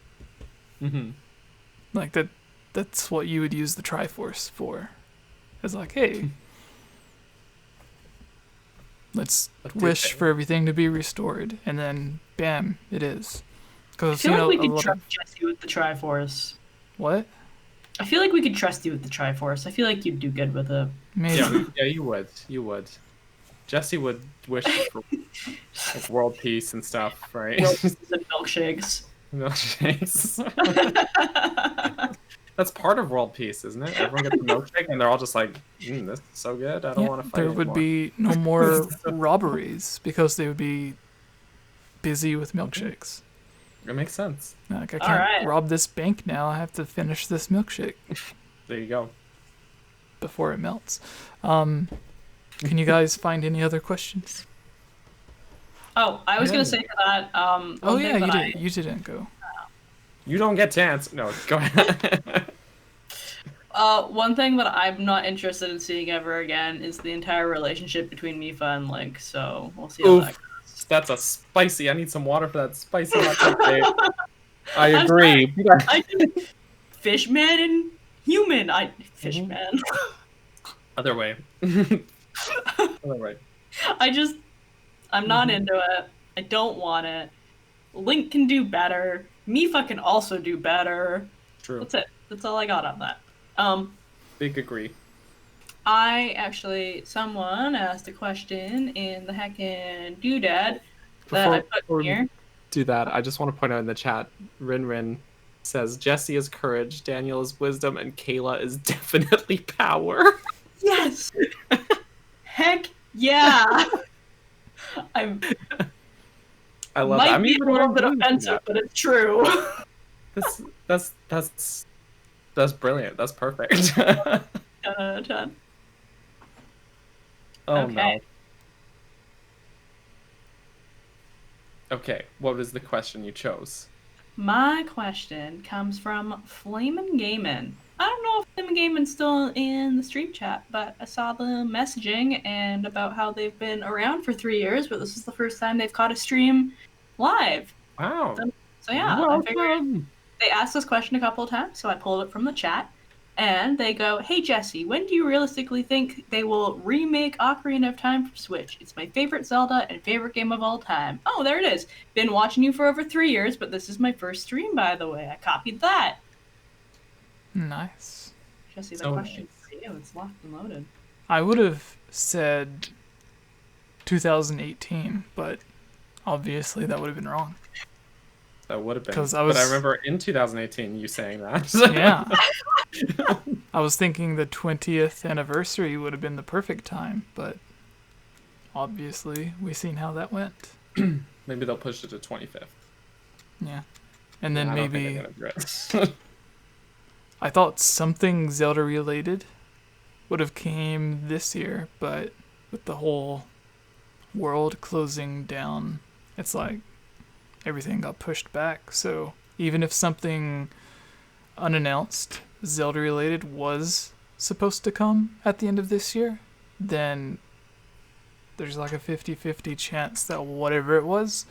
like that's what you would use the Triforce for. It's like, hey, let's wish for everything to be restored, and then bam, it is. I Because feel like we could trust Jesse with the Triforce. What? I feel like we could trust you with the Triforce. I feel like you'd do good with it. Maybe. Yeah, you would. You would. Jesse would wish for like world peace and stuff, right? World peace and milkshakes. Milkshakes. That's part of world peace, isn't it? Everyone gets a milkshake, and they're all just like, "This is so good. I don't want to fight." There would be no more robberies because they would be busy with milkshakes. It makes sense. Like, I can't rob this bank now. I have to finish this milkshake There you go. before it melts. Can you guys find any other questions? Oh, I was gonna say to that. Oh yeah, you didn't go. You don't get to answer. No, go ahead. One thing that I'm not interested in seeing ever again is the entire relationship between Mipha and Link. So we'll see how that goes. That's a spicy. I need some water for that spicy hot take. I agree. I do Fishman and human. Fishman. Other way. Other way. I'm not into it. I don't want it. Link can do better. Mipha can also do better. True. That's it. That's all I got on that. Big agree. Someone asked a question in the heckin' doodad that Before I put we here. do that, I just want to point out in the chat, Rin says Jesse is courage, Daniel is wisdom, and Kayla is definitely power. Yes! Heck yeah! I love Might that. I mean, be a little bit offensive, but it's true. That's brilliant. That's perfect. 10 out of 10. Oh Okay. no. Okay, what was the question you chose? My question comes from Flamin' Gamin'. I don't know if Flamin' Gamin's still in the stream chat, but I saw them messaging and about how they've been around for 3 years, but this is the first time they've caught a stream live. Wow. So yeah, I figured Welcome. they asked this question a couple of times, so I pulled it from the chat. And they go, "Hey Jesse, when do you realistically think they will remake Ocarina of Time for Switch? It's my favorite Zelda and favorite game of all time." Oh, there it is. Been watching you for over 3 years, but this is my first stream, by the way. I copied that. Nice. Jesse, the So question for you. It's locked and loaded. I would have said 2018, but obviously that would have been wrong. That would have been. 'Cause But I remember in 2018 you saying that. Yeah. I was thinking the 20th anniversary would have been the perfect time, but obviously we've seen how that went. Maybe they'll push it to 25th. Yeah. And then I don't think maybe they're gonna do it. I thought something Zelda related would have came this year, but with the whole world closing down, it's like everything got pushed back. So even if something unannounced Zelda related was supposed to come at the end of this year, then there's like a 50-50 chance that whatever it was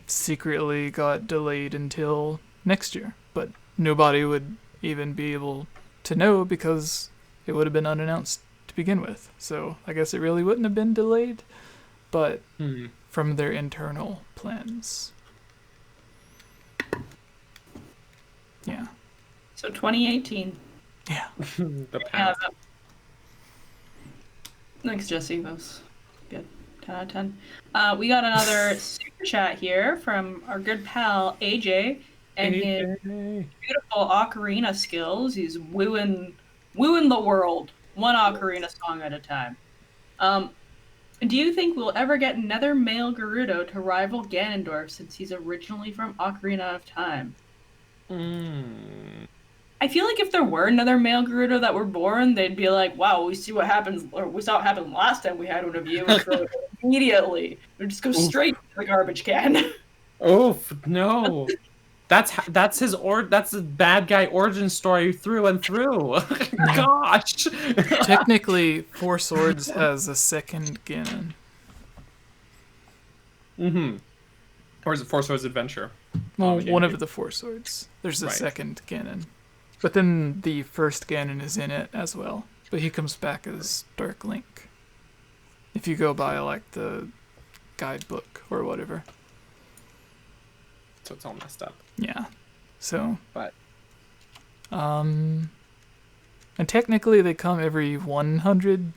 secretly got delayed until next year. But nobody would even be able to know because it would have been unannounced to begin with. So I guess it really wouldn't have been delayed, but from their internal plans. Yeah. So 2018. Yeah. The past. Thanks, Jesse. That was good. 10 out of 10. We got another super chat here from our good pal AJ and his beautiful ocarina skills. He's wooing the world, one ocarina song at a time. Do you think we'll ever get another male Gerudo to rival Ganondorf since he's originally from Ocarina of Time? I feel like if there were another male Gerudo that were born, they'd be like, wow, we see what happens, or we saw what happened last time we had one of you, and throw it immediately. We'd just go straight to the garbage can. Oof, no. That's his that's a bad guy origin story through and through. Gosh. Technically, Four Swords has a second Ganon. Or is it Four Swords Adventure? Well, one of the Four Swords. There's a Right. second Ganon. But then the first Ganon is in it as well. But he comes back as Dark Link. If you go by, like, the guidebook or whatever. So it's all messed up. Yeah. So... But... And technically they come every 1,000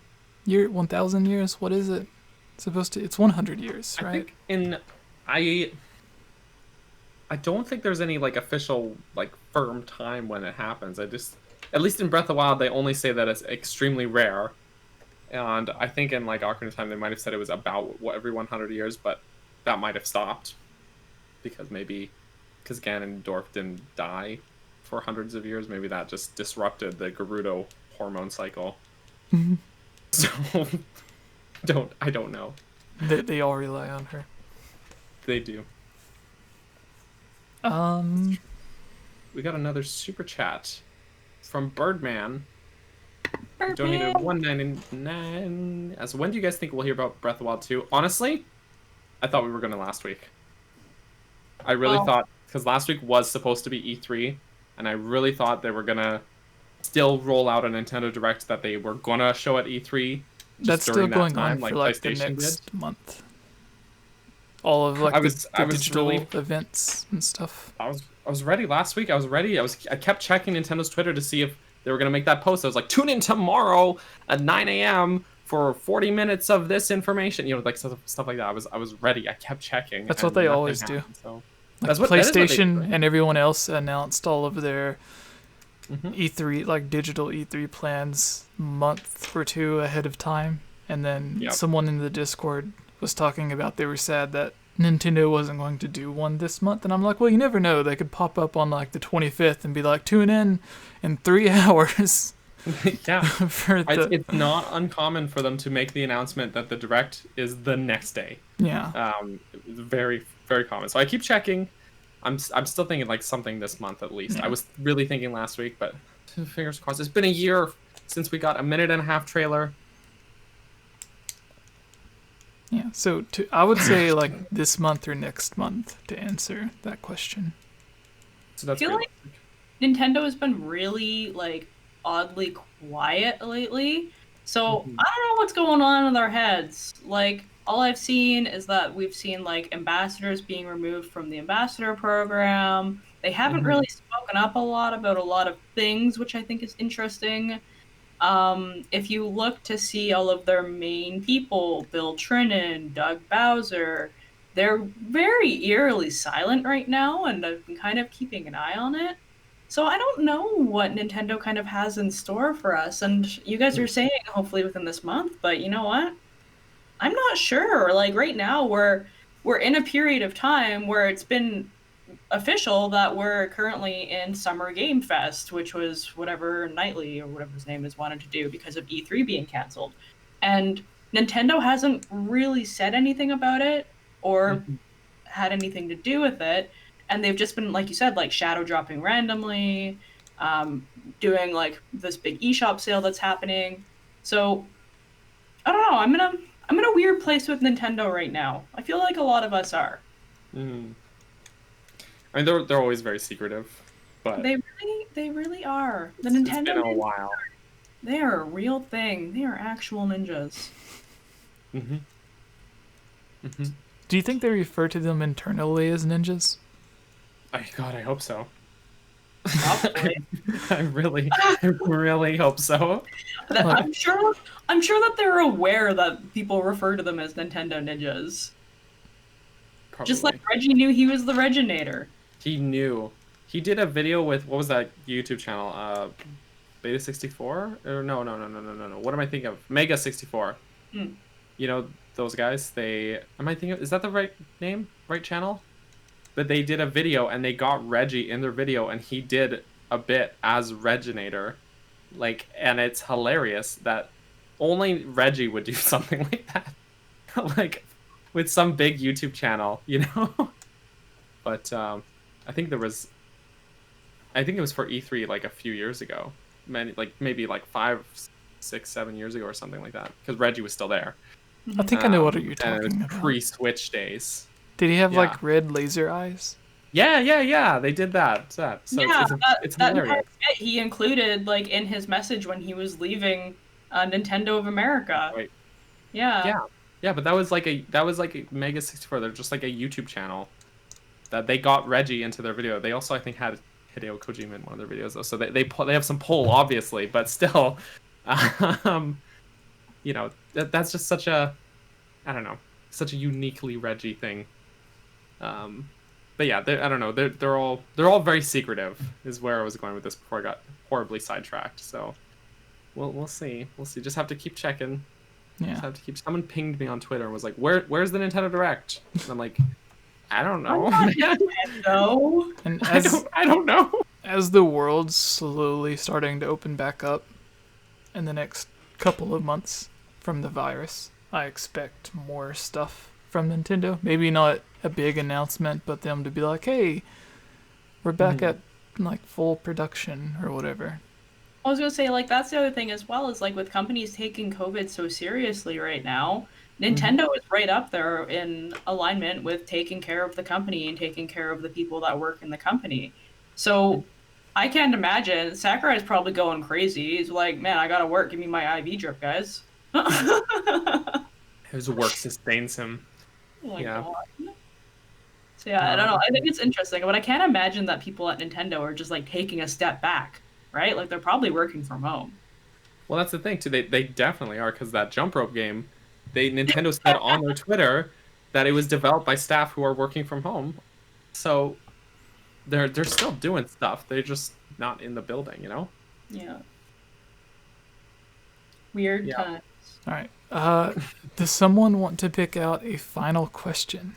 years. What is it supposed to? It's 100 years, right? I don't think there's any like official like firm time when it happens. At least in Breath of the Wild they only say that it's extremely rare. And I think in like Ocarina of Time they might have said it was about every 100 years, but that might have stopped because Ganondorf didn't die for hundreds of years. Maybe that just disrupted the Gerudo hormone cycle. So I don't know. They all rely on her. They do. We got another super chat from Birdman. Donated $1.99. As when do you guys think we'll hear about Breath of the Wild 2? Honestly, I thought we were gonna last week. I really thought, because last week was supposed to be E3, and I really thought they were gonna still roll out a Nintendo Direct that they were gonna show at E3. That's still going on for like the next month. All of like the digital events and stuff. I was ready last week. I was ready. I kept checking Nintendo's Twitter to see if they were gonna make that post. I was like, tune in tomorrow at 9 a.m. for 40 minutes of this information. You know, like stuff like that. I was ready. I kept checking. That's what they always do. So. Like PlayStation and everyone else announced all of their E3, like digital E3 plans month or two ahead of time. And then someone in the Discord was talking about they were sad that Nintendo wasn't going to do one this month. And I'm like, well, you never know. They could pop up on like the 25th and be like, tune in 3 hours. Yeah. It's not uncommon for them to make the announcement that the Direct is the next day. Yeah. It's very, very common. So I keep checking. I'm still thinking like something this month at least. Yeah. I was really thinking last week, but fingers crossed. It's been a year since we got a 1.5-minute trailer. Yeah, so I would say like this month or next month to answer that question. So that's I feel like Nintendo has been really like oddly quiet lately. So I don't know what's going on in their heads. Like all I've seen is that we've seen like ambassadors being removed from the ambassador program. They haven't really spoken up a lot about a lot of things, which I think is interesting. If you look to see all of their main people, Bill Trinan, Doug Bowser, they're very eerily silent right now, and I've been kind of keeping an eye on it. So I don't know what Nintendo kind of has in store for us. And you guys are saying hopefully within this month, but you know what? I'm not sure. Like right now we're in a period of time where it's been official that we're currently in Summer Game Fest, which was whatever Knightley or whatever his name is wanted to do because of E3 being canceled. And Nintendo hasn't really said anything about it or had anything to do with it. And they've just been, like you said, like shadow dropping randomly, doing like this big eShop sale that's happening. So I don't know. I'm in a weird place with Nintendo right now. I feel like a lot of us are. Mm. I mean, they're always very secretive, but They really are. The it's Nintendo been a ninjas, while. they are a real thing. They are actual ninjas. Mm-hmm. Mm-hmm. Do you think they refer to them internally as ninjas? God, I hope so. Probably. I really hope so. I'm sure that they're aware that people refer to them as Nintendo ninjas. Probably. Just like Reggie knew he was the Reginator. He knew. He did a video with, what was that YouTube channel? Beta 64? Or no. What am I thinking of? Mega 64. Mm. You know those guys? Am I thinking? Is that the right name? Right channel? But they did a video and they got Reggie in their video and he did a bit as Reginator, like, and it's hilarious that only Reggie would do something like that, like, with some big YouTube channel, you know. But I think it was for E3 like a few years ago, maybe like 5, 6, 7 years ago or something like that, because Reggie was still there. I think I know what you're and it was talking about. pre-Switch days. Did he have Yeah. like red laser eyes? Yeah. They did that. So Yeah, it's that hilarious. he included like in his message when he was leaving Nintendo of America. Right. Yeah. Yeah, but that was like a Mega 64. They're just like a YouTube channel that they got Reggie into their video. They also, I think, had Hideo Kojima in one of their videos though. So they have some pull, obviously, but still, you know, that's just such a, I don't know, such a uniquely Reggie thing. But yeah, I don't know. They're all very secretive. Is where I was going with this before I got horribly sidetracked. So we'll see. Just have to keep checking. Yeah. Just have to keep. Someone pinged me on Twitter and was like, "Where's the Nintendo Direct?" And I'm like, "I don't know." No. And I don't know. as the world's slowly starting to open back up in the next couple of months from the virus, I expect more stuff from Nintendo. Maybe not a big announcement, but them to be like, "Hey, we're back at like full production or whatever." I was gonna say, like, that's the other thing as well, is like with companies taking COVID so seriously right now, Nintendo is right up there in alignment with taking care of the company and taking care of the people that work in the company. So I can't imagine Sakurai's probably going crazy. He's like, "Man, I gotta work. Give me my IV drip, guys." His work sustains him. Oh my Yeah. God. So yeah, I don't know. I think it's interesting, but I can't imagine that people at Nintendo are just like taking a step back, right? Like they're probably working from home. Well, that's the thing too. They definitely are, because that jump rope game, Nintendo said on their Twitter that it was developed by staff who are working from home. So they're still doing stuff. They're just not in the building, you know? Yeah. Weird Yeah. times. All right. Does someone want to pick out a final question?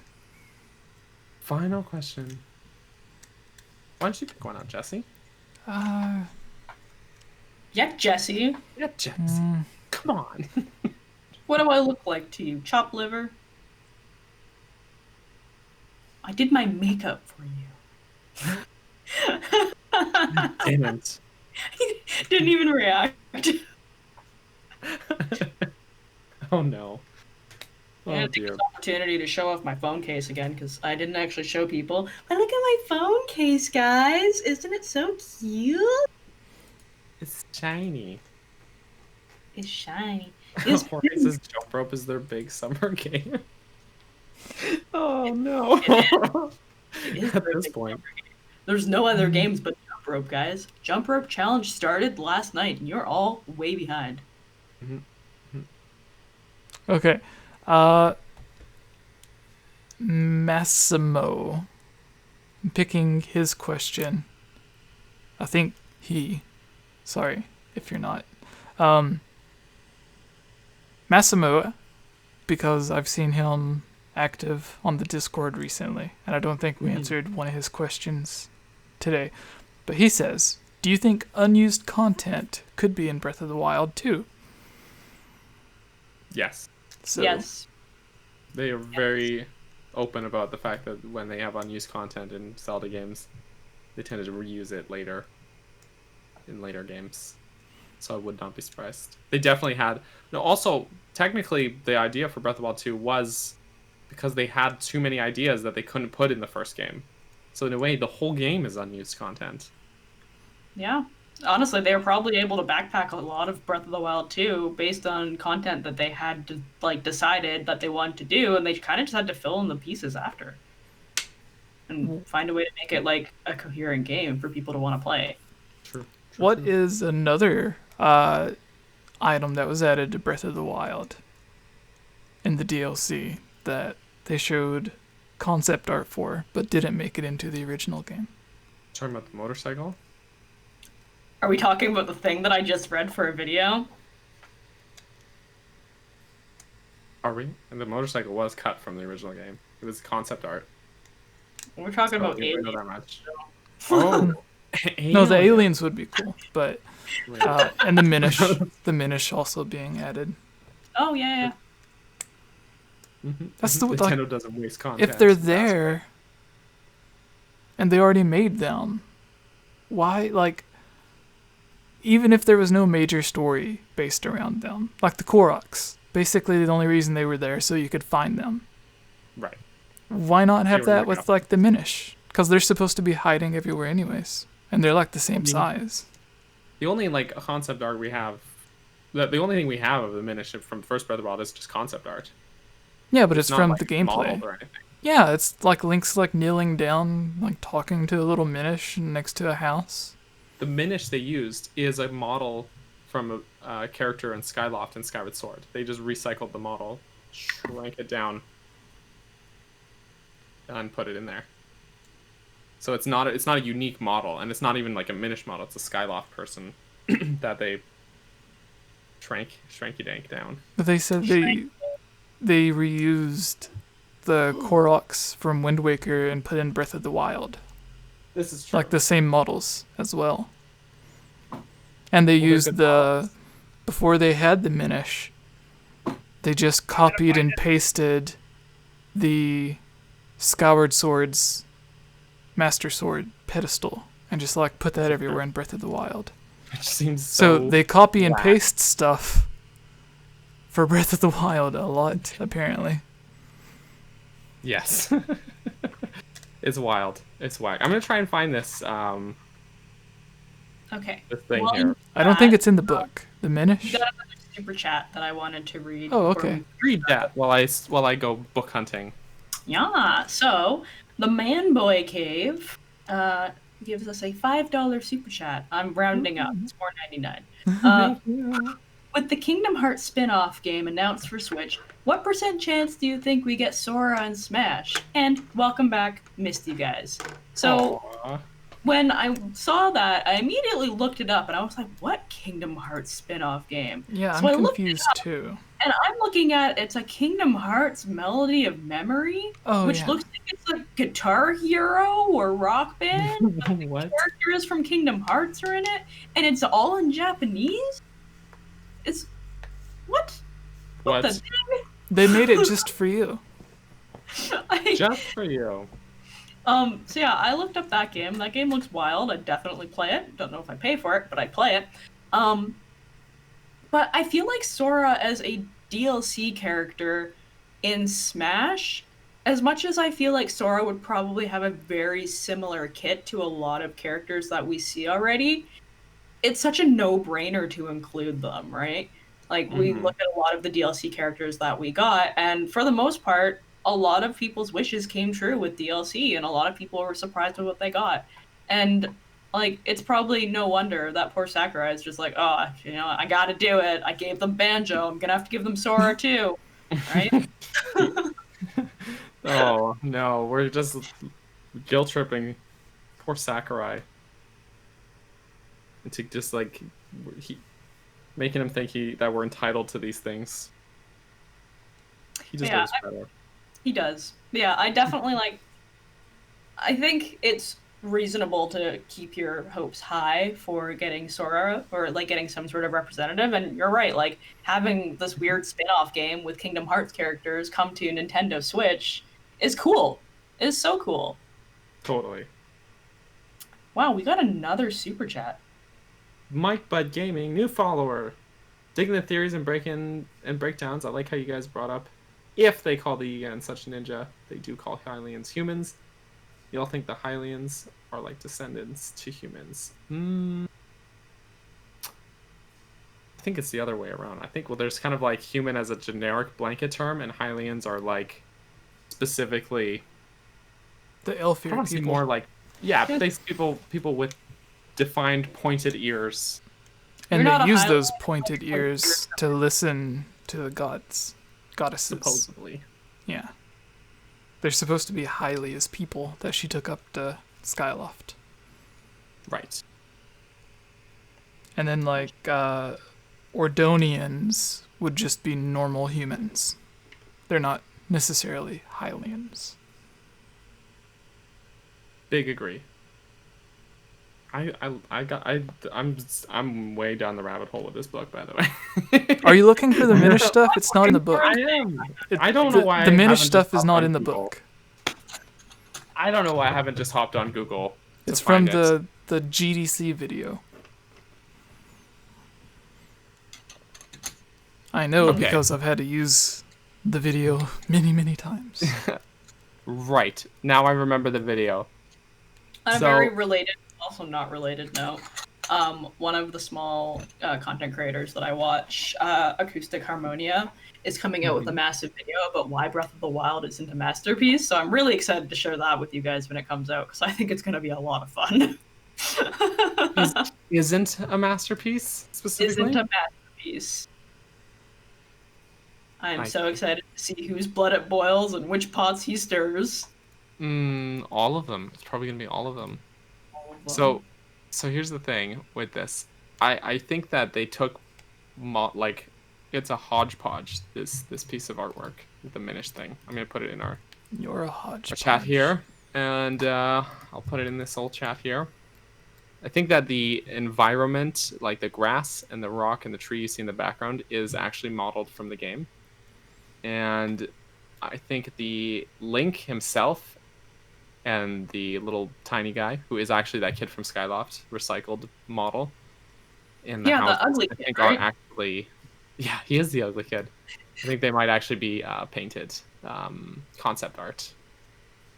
Final question. Why don't you pick one out, Jesse? Uh, Yeah, Jesse. Yeah, Jesse. Come on. What do I look like to you? Chopped liver? I did my makeup for you. Didn't. He didn't even react. Oh no. I'm Oh gonna take dear. this opportunity to show off my phone case again because I didn't actually show people. But look at my phone case, guys! Isn't it so cute? It's shiny. It's shiny. It's Horace's jump rope is their big summer game. Oh no. It is At their this big point. There's no other games but Jump Rope, guys. Jump Rope Challenge started last night, and you're all way behind. okay. Massimo. I'm picking his question. I think sorry if you're not. Massimo, because I've seen him active on the Discord recently, and I don't think we answered one of his questions today. But he says, do you think unused content could be in Breath of the Wild too? Yes. So, Yes. They are very open about the fact that when they have unused content in Zelda games, they tend to reuse it later in later games. So I would not be surprised. They definitely had... No, also, technically, the idea for Breath of the Wild 2 was because they had too many ideas that they couldn't put in the first game. So in a way, the whole game is unused content. Yeah. Honestly, they were probably able to backpack a lot of Breath of the Wild 2 based on content that they had to, decided that they wanted to do, and they kind of just had to fill in the pieces after. And find a way to make it, a coherent game for people to want to play. True. What is another item that was added to Breath of the Wild in the DLC that they showed concept art for, but didn't make it into the original game? Talking about the motorcycle? Are we talking about the thing that I just read for a video? Are we? And the motorcycle was cut from the original game. It was concept art. We're talking So about I didn't know aliens. that much. Oh, No, the aliens would be cool, but Wait. and the Minish also being added. Oh, yeah. That's the Nintendo doesn't waste content. if they're there and they already made them, why even if there was no major story based around them, like the Koroks, basically the only reason they were there so you could find them. Right. Why not have were that looking with the Minish? Because they're supposed to be hiding everywhere anyways, and they're the same size. The only concept art we have, the only thing we have of the Minish from first Breath of the Wild is just concept art. Yeah, but it's not, from the gameplay. modeled or anything. Yeah, it's Link's kneeling down, talking to a little Minish next to a house. The Minish they used is a model from a character in Skyloft and Skyward Sword. They just recycled the model, shrank it down, and put it in there. So it's not a unique model, and it's not even a Minish model. It's a Skyloft person that they shranky dank down. But they said they reused the Koroks from Wind Waker and put in Breath of the Wild. This is true. The same models as well. And they used before they had the Minish, they just copied and pasted the Skyward Sword's Master Sword pedestal and just put that everywhere in Breath of the Wild. Which seems So they copy and whack. paste stuff for Breath of the Wild a lot, apparently. Yes. It's wild. It's whack. I'm gonna try and find this Okay. this thing Well, here. I don't think it's in the book. The We Minish? got another super chat that I wanted to read. Oh, before okay. Read that while I go book hunting. Yeah, so the Man Boy Cave gives us a $5 super chat. I'm rounding up. It's $4.99. With the Kingdom Hearts spin-off game announced for Switch, what % chance do you think we get Sora and Smash? And welcome back, missed you guys. So Aww. when I saw that, I immediately looked it up and I was like, what Kingdom Hearts spin-off game? Yeah, So I I'm looked it confused up, too. And I'm looking at it's a Kingdom Hearts Melody of Memory, Oh, which yeah. looks like it's a Guitar Hero or Rock Band. What? Characters from Kingdom Hearts are in it, and it's all in Japanese. It's what? What? The They made it just for you. I, Just for you. So yeah, I looked up that game. That game looks wild. I'd definitely play it. Don't know if I pay for it, but I'd play it. But I feel like Sora as a DLC character in Smash, as much as I feel like Sora would probably have a very similar kit to a lot of characters that we see already, it's such a no-brainer to include them, right? We look at a lot of the DLC characters that we got, and for the most part, a lot of people's wishes came true with DLC, and a lot of people were surprised with what they got. And it's probably no wonder that poor Sakurai is just oh, I gotta do it. I gave them Banjo. I'm gonna have to give them Sora too, right? Oh no, we're just guilt tripping poor Sakurai. and to just like making him think that we're entitled to these things. He deserves better. He does. Yeah, I definitely I think it's reasonable to keep your hopes high for getting Sora or like getting some sort of representative. And you're right, like having this weird spin-off game with Kingdom Hearts characters come to Nintendo Switch is cool. It's so cool. Totally. Wow, we got another super chat. Mike Bud Gaming, new follower. Digging the theories and breakdowns. I like how you guys brought up if they call the Yiga and such ninja, they do call Hylians humans. Y'all think the Hylians are like descendants to humans? I think it's the other way around. I think there's kind of like human as a generic blanket term, and Hylians are like specifically the elf-eared people. More like people with defined pointed ears. And they use those pointed ears to listen to the goddesses. Supposedly. Yeah. They're supposed to be Hylia's people that she took up to Skyloft. Right. And then, like, Ordonians would just be normal humans. They're not necessarily Hylians. Big agree. I'm way down the rabbit hole with this book, by the way. Are you looking for the Minish stuff? It's not in the book. I am. I don't know why the Minish stuff is not in the book. I don't know why I haven't just hopped on Google. It's from the GDC video. I know because I've had to use the video many times. Right. Now I remember the video. On a very related, also not related note, one of the small content creators that I watch, Acoustic Harmonia, is coming out with a massive video about why Breath of the Wild isn't a masterpiece. So I'm really excited to share that with you guys when it comes out, because I think it's going to be a lot of fun. Isn't a masterpiece, specifically? Isn't a masterpiece. I'm so excited to see whose blood it boils and which pots he stirs. All of them. It's probably going to be all of them. So here's the thing with this. I think that they took it's a hodgepodge, this piece of artwork, the Minish thing. I'm gonna put it in our chat here, and I'll put it in this old chat here. I think that the environment, like the grass and the rock and the tree you see in the background, is actually modeled from the game. And I think the Link himself and the little tiny guy, who is actually that kid from Skyloft, recycled model in the house, the ugly kid, right? are actually, he is the ugly kid. I think they might actually be painted concept art.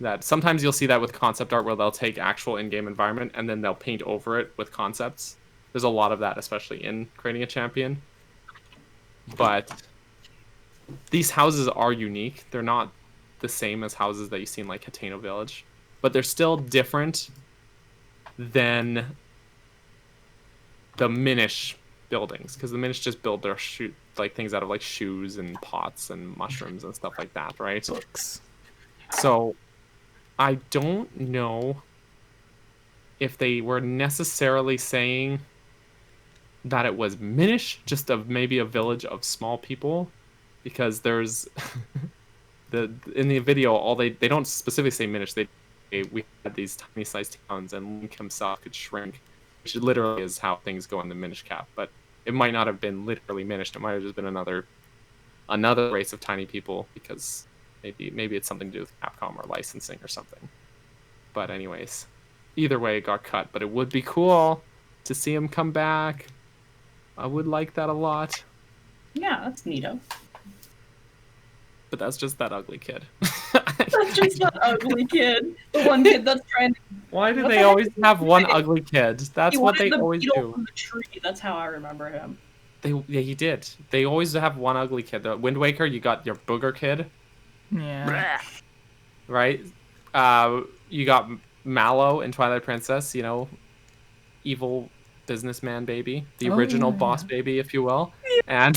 That sometimes you'll see that with concept art where they'll take actual in-game environment and then they'll paint over it with concepts. There's a lot of that, especially in creating a champion. But these houses are unique. They're not the same as houses that you see in like Hateno Village, but they're still different than the Minish buildings, because the Minish just build their things out of like shoes and pots and mushrooms and stuff like that, right? So I don't know if they were necessarily saying that it was Minish, just of maybe a village of small people, because there's in the video they don't specifically say Minish. We had these tiny sized towns, and Link himself could shrink, which literally is how things go in the Minish cap. But it might not have been literally Minish. It might have just been another race of tiny people, because maybe it's something to do with Capcom or licensing or something. But anyways, either way, it got cut. But it would be cool to see him come back. I would like that a lot. Yeah, that's neato. But that's just that ugly kid. That's just that ugly kid. The one kid that's trying to... Why do they always have one ugly kid? That's what they always do. From the tree. That's how I remember him. He did. They always have one ugly kid. The Wind Waker, you got your booger kid. Yeah. Right? You got Mallow in Twilight Princess, evil businessman baby. The original boss baby, if you will. And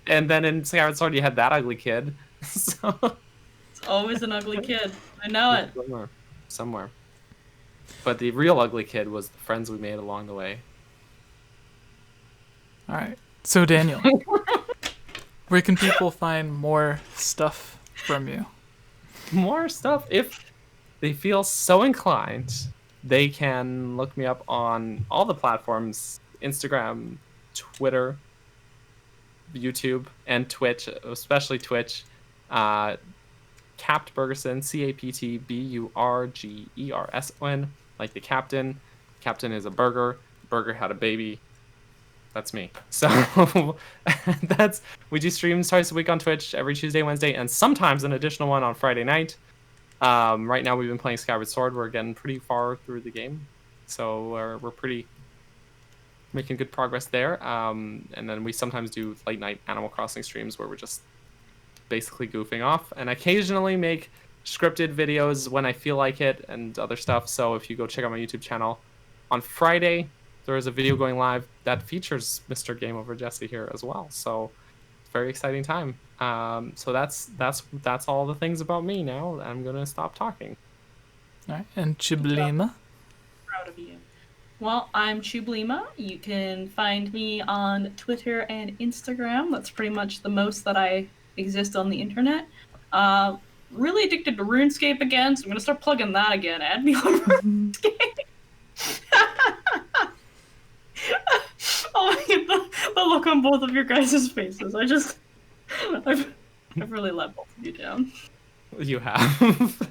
and then in Skyward Sword you had that ugly kid. So it's always an ugly kid. I know it. Somewhere. But the real ugly kid was the friends we made along the way. All right. So Daniel, where can people find more stuff from you? More stuff. If they feel so inclined, they can look me up on all the platforms: Instagram, Twitter, YouTube, and Twitch, especially Twitch. Capt Burgerson, CAPTBURGERSON, like the captain. Captain is a burger. Burger had a baby. That's me. So we do streams twice a week on Twitch, every Tuesday, Wednesday, and sometimes an additional one on Friday night. Right now we've been playing Skyward Sword. We're getting pretty far through the game, so we're pretty making good progress there. And then we sometimes do late night Animal Crossing streams where we're just basically goofing off, and occasionally make scripted videos when I feel like it and other stuff. So if you go check out my YouTube channel, on Friday there is a video going live that features Mr. Game Over Jesse here as well. So very exciting time. So that's all the things about me now. I'm gonna stop talking. All right. And 𝐷𝐿𝐼𝐻. Proud of you. Well, I'm 𝐷𝐿𝐼𝐻. You can find me on Twitter and Instagram. That's pretty much the most that I exist on the internet. Really addicted to RuneScape again, so I'm gonna start plugging that again. Add me on RuneScape. Oh, the look on both of your guys' faces. I've really let both of you down. You have.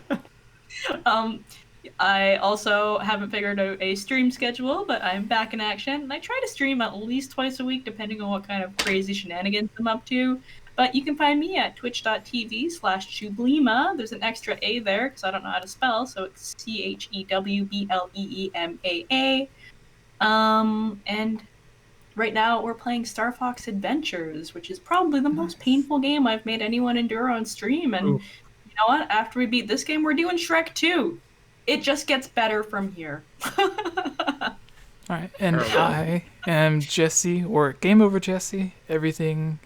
I also haven't figured out a stream schedule, but I'm back in action, and I try to stream at least twice a week, depending on what kind of crazy shenanigans I'm up to. But you can find me at twitch.tv/𝐷𝐿𝐼𝐻. There's an extra A there, because I don't know how to spell, so it's CHEWBLEEMAA. And right now we're playing Star Fox Adventures, which is probably the most painful game I've made anyone endure on stream. And you know what? After we beat this game, we're doing Shrek 2. It just gets better from here. All right, and I am Jesse, or Game Over Jesse. Everything,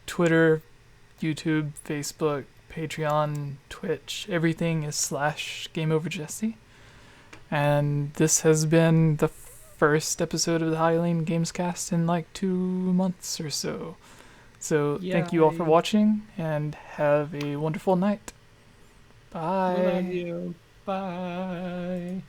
Twitter, YouTube, Facebook, Patreon, Twitch, everything is /Game Over Jesse. And this has been the first episode of the Hylian Gamescast in like 2 months or so. So thank you all for watching, and have a wonderful night. Bye. Love you. Bye.